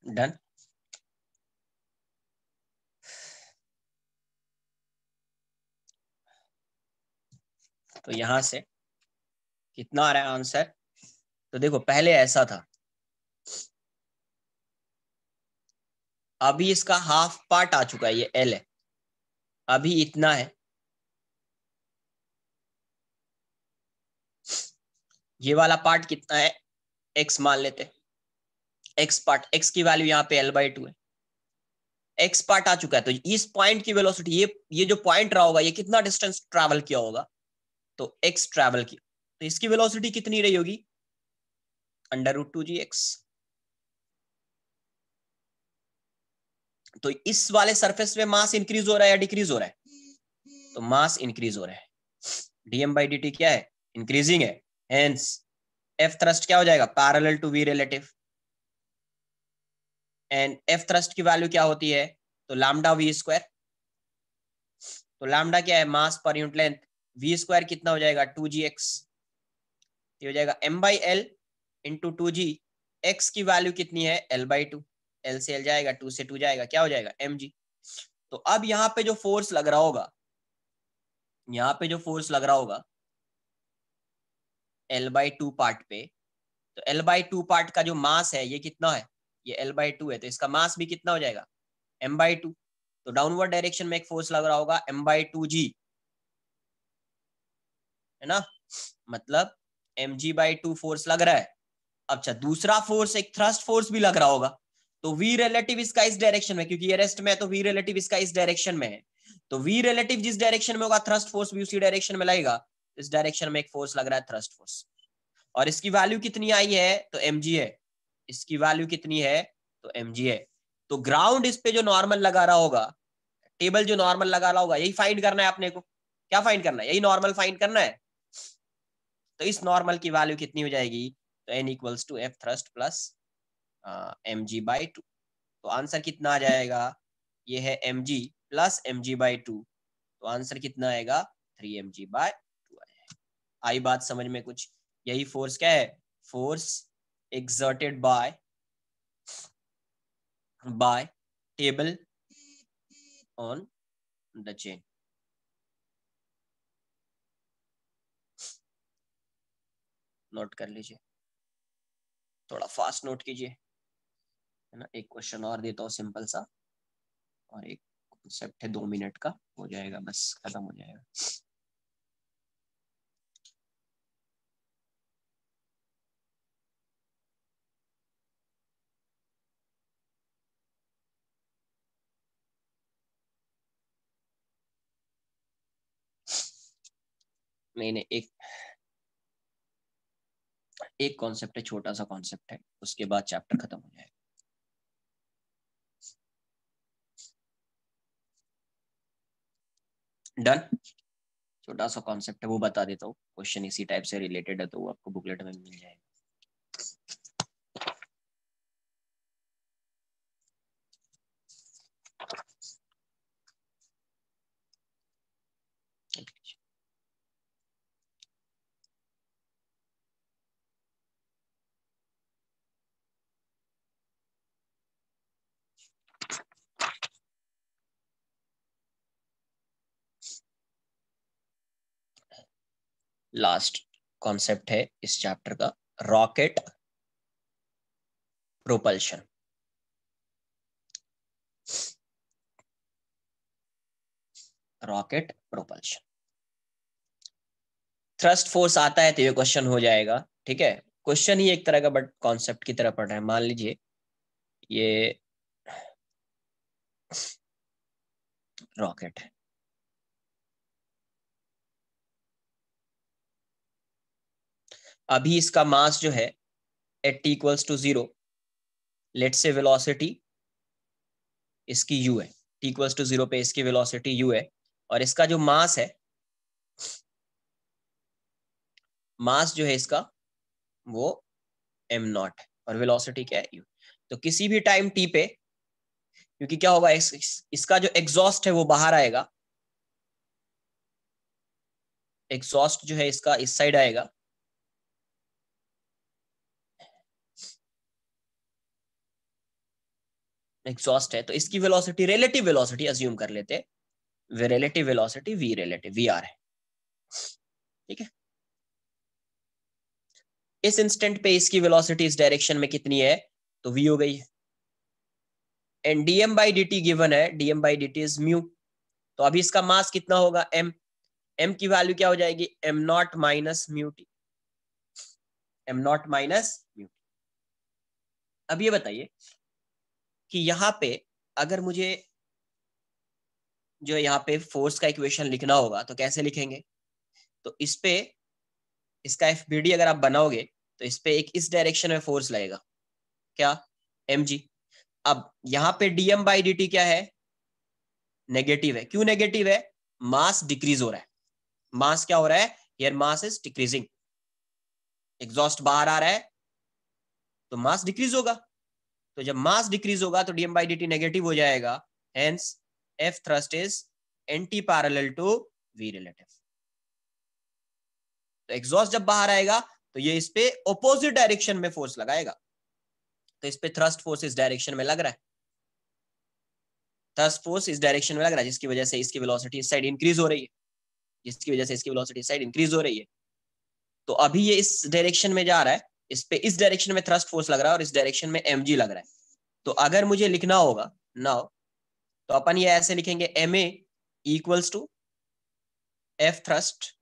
[SPEAKER 1] डन। तो यहां से कितना आ रहा है आंसर, तो देखो पहले ऐसा था, अभी इसका हाफ पार्ट आ चुका है, ये L है, अभी इतना है, ये वाला पार्ट कितना है, x मान लेते, x पार्ट, x की वैल्यू यहाँ पे L/2 है, x पार्ट आ चुका है, तो इस पॉइंट की वेलोसिटी, ये जो पॉइंट रहा होगा, ये कितना डिस्टेंस ट्रैवल किया होगा, तो x ट्रैवल किया, तो इसकी वेलोसिटी कितनी रही होगी, √2gx। तो इस वाले सरफेस में मास इंक्रीज हो रहा है या डिक्रीज हो रहा है, तो मास इंक्रीज हो रहा है, dm/dt क्या है, इंक्रीजिंग है, हेंस F थ्रस्ट क्या हो जाएगा, parallel to V relative, and F thrust की वैल्यू क्या होती है, तो λv², तो लैम्डा क्या है, मास पर यूनिट लेंथ, V² कितना हो जाएगा 2gx, ये हो जाएगा m/l इंटू 2g, x की वैल्यू कितनी है L/2, L से L जाएगा, 2 से 2 जाएगा, क्या हो जाएगा mg। तो अब यहाँ पे जो फोर्स लग रहा होगा, यहाँ पे जो फोर्स लग रहा होगा L/2 पार्ट पे, तो L/2 पार्ट का जो मास है ये कितना है, ये L/2 है, तो इसका मास भी कितना हो जाएगा m/2। तो डाउनवर्ड डायरेक्शन में एक फोर्स लग रहा होगा m/2g, है ना, मतलब mg/2 फोर्स लग रहा है। अच्छा, दूसरा फोर्स एक थ्रस्ट फोर्स भी लग रहा होगा, तो v रिलेटिव इसका इस डायरेक्शन में, क्योंकि ये रेस्ट में है तो v रिलेटिव इसका इस डायरेक्शन में है, तो v रिलेटिव जिस डायरेक्शन में होगा थ्रस्ट फोर्स भी उसी डायरेक्शन में लगेगा, इस डायरेक्शन में एक फोर्स लग रहा है थ्रस्ट फोर्स, और इसकी वैल्यू कितनी आई है, तो mg है, इसकी वैल्यू कितनी है, तो mg है। तो ग्राउंड इस पे जो नॉर्मल लगा रहा होगा, टेबल जो नॉर्मल लगा रहा होगा, यही फाइंड करना है अपने को, क्या फाइंड करना है, यही नॉर्मल फाइंड करना है। तो इस नॉर्मल की वैल्यू कितनी हो जाएगी, तो n equals to F thrust plus mg/2, तो आंसर कितना आ जाएगा, ये है mg प्लस mg/2, तो आंसर कितना आएगा 3mg/2 आएगा। आई बात समझ में कुछ, यही फोर्स क्या है, force exerted by table on the chain। Note कर लीजिए, थोड़ा फास्ट नोट कीजिए, है ना। एक क्वेश्चन और देता हूँ सिंपल सा, और एक कॉन्सेप्ट है 2 मिनट का, हो जाएगा बस, खत्म हो जाएगा। नहीं नहीं, एक कॉन्सेप्ट है, छोटा सा कॉन्सेप्ट है, उसके बाद चैप्टर खत्म हो जाएगा। डन, छोटा सा कॉन्सेप्ट है, वो बता देता हूँ, क्वेश्चन इसी टाइप से रिलेटेड है, तो वो आपको बुकलेट में मिल जाएगा। लास्ट कॉन्सेप्ट है इस चैप्टर का, rocket propulsion. Rocket propulsion, thrust force आता है तो ये क्वेश्चन हो जाएगा, ठीक है। क्वेश्चन ही एक तरह का बट कॉन्सेप्ट की तरह पढ़ रहे हैं। मान लीजिए ये रॉकेट है, अभी इसका मास जो है at t equals to 0, let से वेलोसिटी इसकी u है, t इक्वल्स टू 0 पे इसकी वेलोसिटी u है, और इसका जो मास है, मास जो है इसका वो m0 है, और वेलोसिटी क्या है u। तो किसी भी टाइम t पे, क्योंकि क्या होगा, इसका जो एग्जॉस्ट है वो बाहर आएगा, एग्जॉस्ट जो है इसका इस साइड आएगा, एग्जॉस्ट है, तो इसकी वेलोसिटी, रिलेटिव वेलोसिटी अज्यूम कर लेते हैं, relative velocity v relative v r है, ठीक है। इस इंस्टेंट पे इसकी वेलोसिटी इस डायरेक्शन में कितनी है, तो v हो गई है, and dm by dt given है, dm by dt is mu, तो अभी इसका मास कितना होगा m, m की वैल्यू क्या हो जाएगी, m0 minus mu T, m0 minus mu. अब ये बताइए कि यहाँ पे अगर मुझे जो यहाँ पे फोर्स का इक्वेशन लिखना होगा तो कैसे लिखेंगे, तो इस पे इसका एफबीडी अगर आप बनाओगे तो इस पे एक इस डायरेक्शन में फोर्स लगेगा, क्या, mg। अब यहाँ पे dm बाई dt क्या है, नेगेटिव है, क्यों नेगेटिव है, मास डिक्रीज हो रहा है, मास क्या हो रहा है, here mass is decreasing, exhaust बाहर आ रहा है तो मास डिक्रीज होगा, तो जब मास डिक्रीज होगा तो dm बाई dt नेगेटिव हो जाएगा, hence f thrust is anti parallel to v relative. तो एग्जॉस्ट जब बाहर आएगा तो ये इस पे ऑपोजिट डायरेक्शन में फोर्स लगाएगा, तो इस पे थ्रस्ट फोर्स इस डायरेक्शन में लग रहा है, थ्रस्ट फोर्स इस डायरेक्शन में लग रहा है, जिसकी वजह से इसकी वेलोसिटी इस साइड इंक्रीज हो रही है, जिसकी वजह से इसकी वेलोसिटी इस साइड इंक्रीज हो रही है। तो अभी ये इस डायरेक्शन में जा रहा है, इस पे इस डायरेक्शन में थ्रस्ट फोर्स लग रहा है और इस डायरेक्शन में mg लग रहा है। तो अगर मुझे लिखना होगा नाउ, तो अपन ये ऐसे लिखेंगे, ma equals to f thrust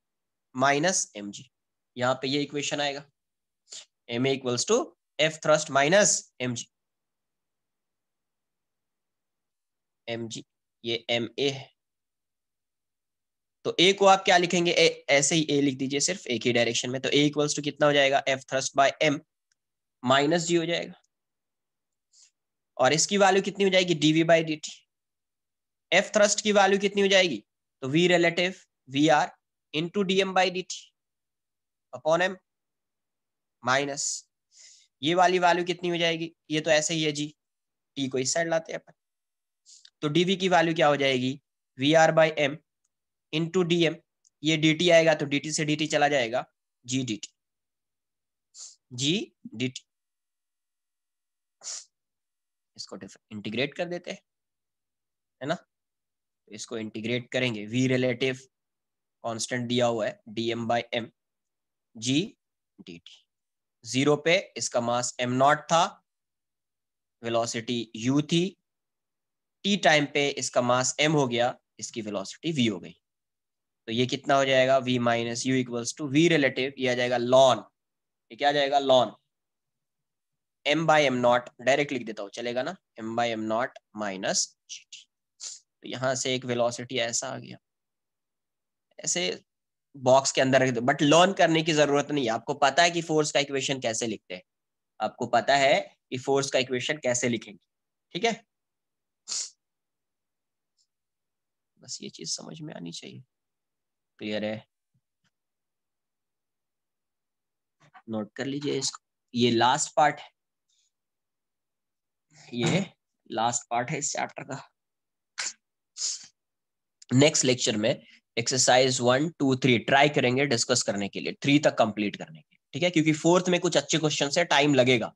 [SPEAKER 1] minus mg, यहाँ पे ये इक्वेशन आएगा, ma equals to f thrust minus mg, mg ये ma है। तो a को आप क्या लिखेंगे, ऐसे ही a लिख दीजिए सिर्फ एक ही डायरेक्शन में, तो a इक्वल्स टू कितना हो जाएगा, f thrust by m minus g हो जाएगा, और इसकी वैल्यू कितनी हो जाएगी, dv by dt, f thrust की वैल्यू कितनी हो जाएगी, तो v relative v r into dm by dt upon m minus ये वाली वैल्यू कितनी हो जाएगी, ये तो ऐसे ही है जी, t को इस साइड लाते हैं अपन, तो dv की वैल्यू क्या हो जाएगी, v r by m into D m, ये dt आएगा तो dt से dt चला जाएगा, g dt, g dt, इसको इंटीग्रेट कर देते हैं, है ना, तो इसको इंटीग्रेट करेंगे, v रिलेटिव कांस्टेंट दिया हुआ है dm by m g dt, 0 पे इसका मास m0 था, वेलोसिटी u थी, t टाइम पे इसका मास m हो गया, इसकी वेलोसिटी v हो गई, तो ये कितना हो जाएगा, v minus u equals to v relative, ये आ जाएगा लॉन, ये क्या आ जाएगा ln m by m naught, direct लिख देता हूँ चलेगा ना, m by m naught minus g t. तो यहाँ से एक वेलोसिटी ऐसा आ गया, ऐसे बॉक्स के अंदर रख दो, बट लर्न करने की जरूरत नहीं है, आपको पता है कि फोर्स का इक्वेशन कैसे लिखते हैं, आपको पता है कि फोर्स का इक्वेशन कैसे लिखेंगे, ठीक है, बस ये चीज समझ में आनी चाहिए, क्लियर है, नोट कर लीजिए इसको, ये लास्ट पार्ट है, ये लास्ट पार्ट है इस चैप्टर का। नेक्स्ट लेक्चर में एक्सरसाइज 1, 2, 3 ट्राई करेंगे डिस्कस करने के लिए, 3 तक कंप्लीट करने के, ठीक है, क्योंकि फोर्थ में कुछ अच्छे क्वेश्चन है, टाइम लगेगा,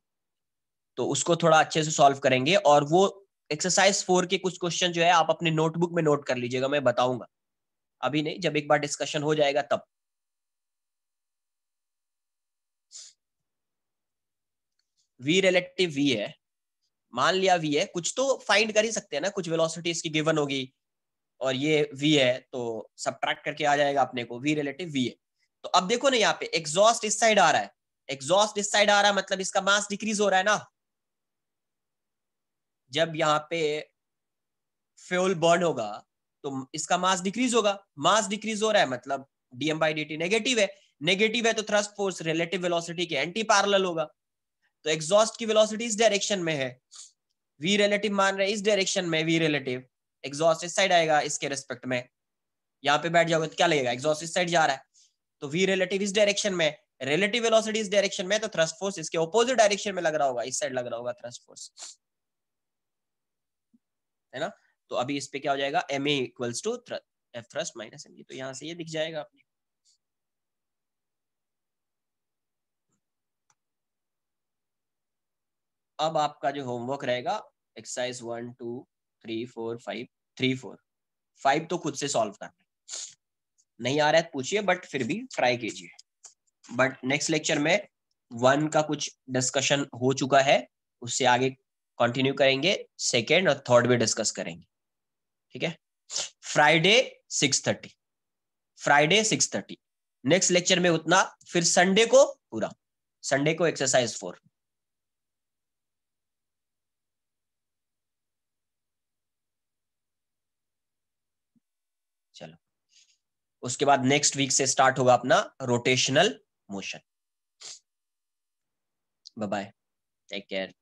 [SPEAKER 1] तो उसको थोड़ा अच्छे से सॉल्व करेंगे, और वो एक्सरसाइज 4 के कुछ क्वेश्चन जो है आप अपने नोटबुक में नोट कर लीजिएगा, मैं बताऊंगा, अभी नहीं, जब एक बार डिस्कशन हो जाएगा तब, v रिलेटिव v है, मान लिया v है, कुछ तो फाइंड कर ही सकते हैं ना, कुछ वेलोसिटी इसकी गिवन होगी और ये v है तो सबट्रैक्ट करके आ जाएगा अपने को v रिलेटिव v है। तो अब देखो ना, यहाँ पे एग्जॉस्ट इस साइड आ रहा है, एग्जॉस्ट इस साइड आ रहा है, मतलब इसका मास डिक्रीज हो रहा है ना। जब यहाँ पे फ्यूल बर्न होगा तो इसका मास डिक्रीज होगा, मास डिक्रीज हो रहा है मतलब dm by dt नेगेटिव है, नेगेटिव है तो थ्रस्ट फोर्स रिलेटिव वेलोसिटी के एंटी पैरेलल होगा। तो एग्जॉस्ट की वेलोसिटी इस डायरेक्शन में है, v रिलेटिव मान रहे हैं इस डायरेक्शन में, v रिलेटिव, एग्जॉस्ट इस साइड आएगा इसके रिस्पेक्ट में, यहाँ पे बैठ जाओगे तो क्या लगेगा, एग्जॉस्ट इस साइड जा रहा है तो v रिलेटिव इस डायरेक्शन में, रिलेटिव वेलोसिटी इस डायरेक्शन में, तो थ्रस्ट फोर्स इसके ऑपोजिट डायरेक्शन में लग रहा होगा, इस साइड लग रहा होगा थ्रस्ट फोर्स, है ना। तो अभी इस पे क्या हो जाएगा, ma equals to f thrust minus mg, तो यहाँ से ये दिख जाएगा आपने। अब आपका जो होमवर्क रहेगा एक्सरसाइज 1 2 3 4 5 3 4 5 तो खुद से सॉल्व करना है, नहीं आ रहा है पूछिए बट फिर भी ट्राई कीजिए। बट नेक्स्ट लेक्चर में 1 का कुछ डिस्कशन हो चुका है, उससे आगे कंटिन्यू करेंगे, सेकेंड और थर्ड भी डिस्कस करेंगे, ठीक है। फ्राइडे 6:30, फ्राइडे 6:30 नेक्स्ट लेक्चर में उतना, फिर संडे को पूरा, संडे को एक्सरसाइज 4। चलो, उसके बाद नेक्स्ट वीक से स्टार्ट होगा अपना rotational motion. Bye bye, take care.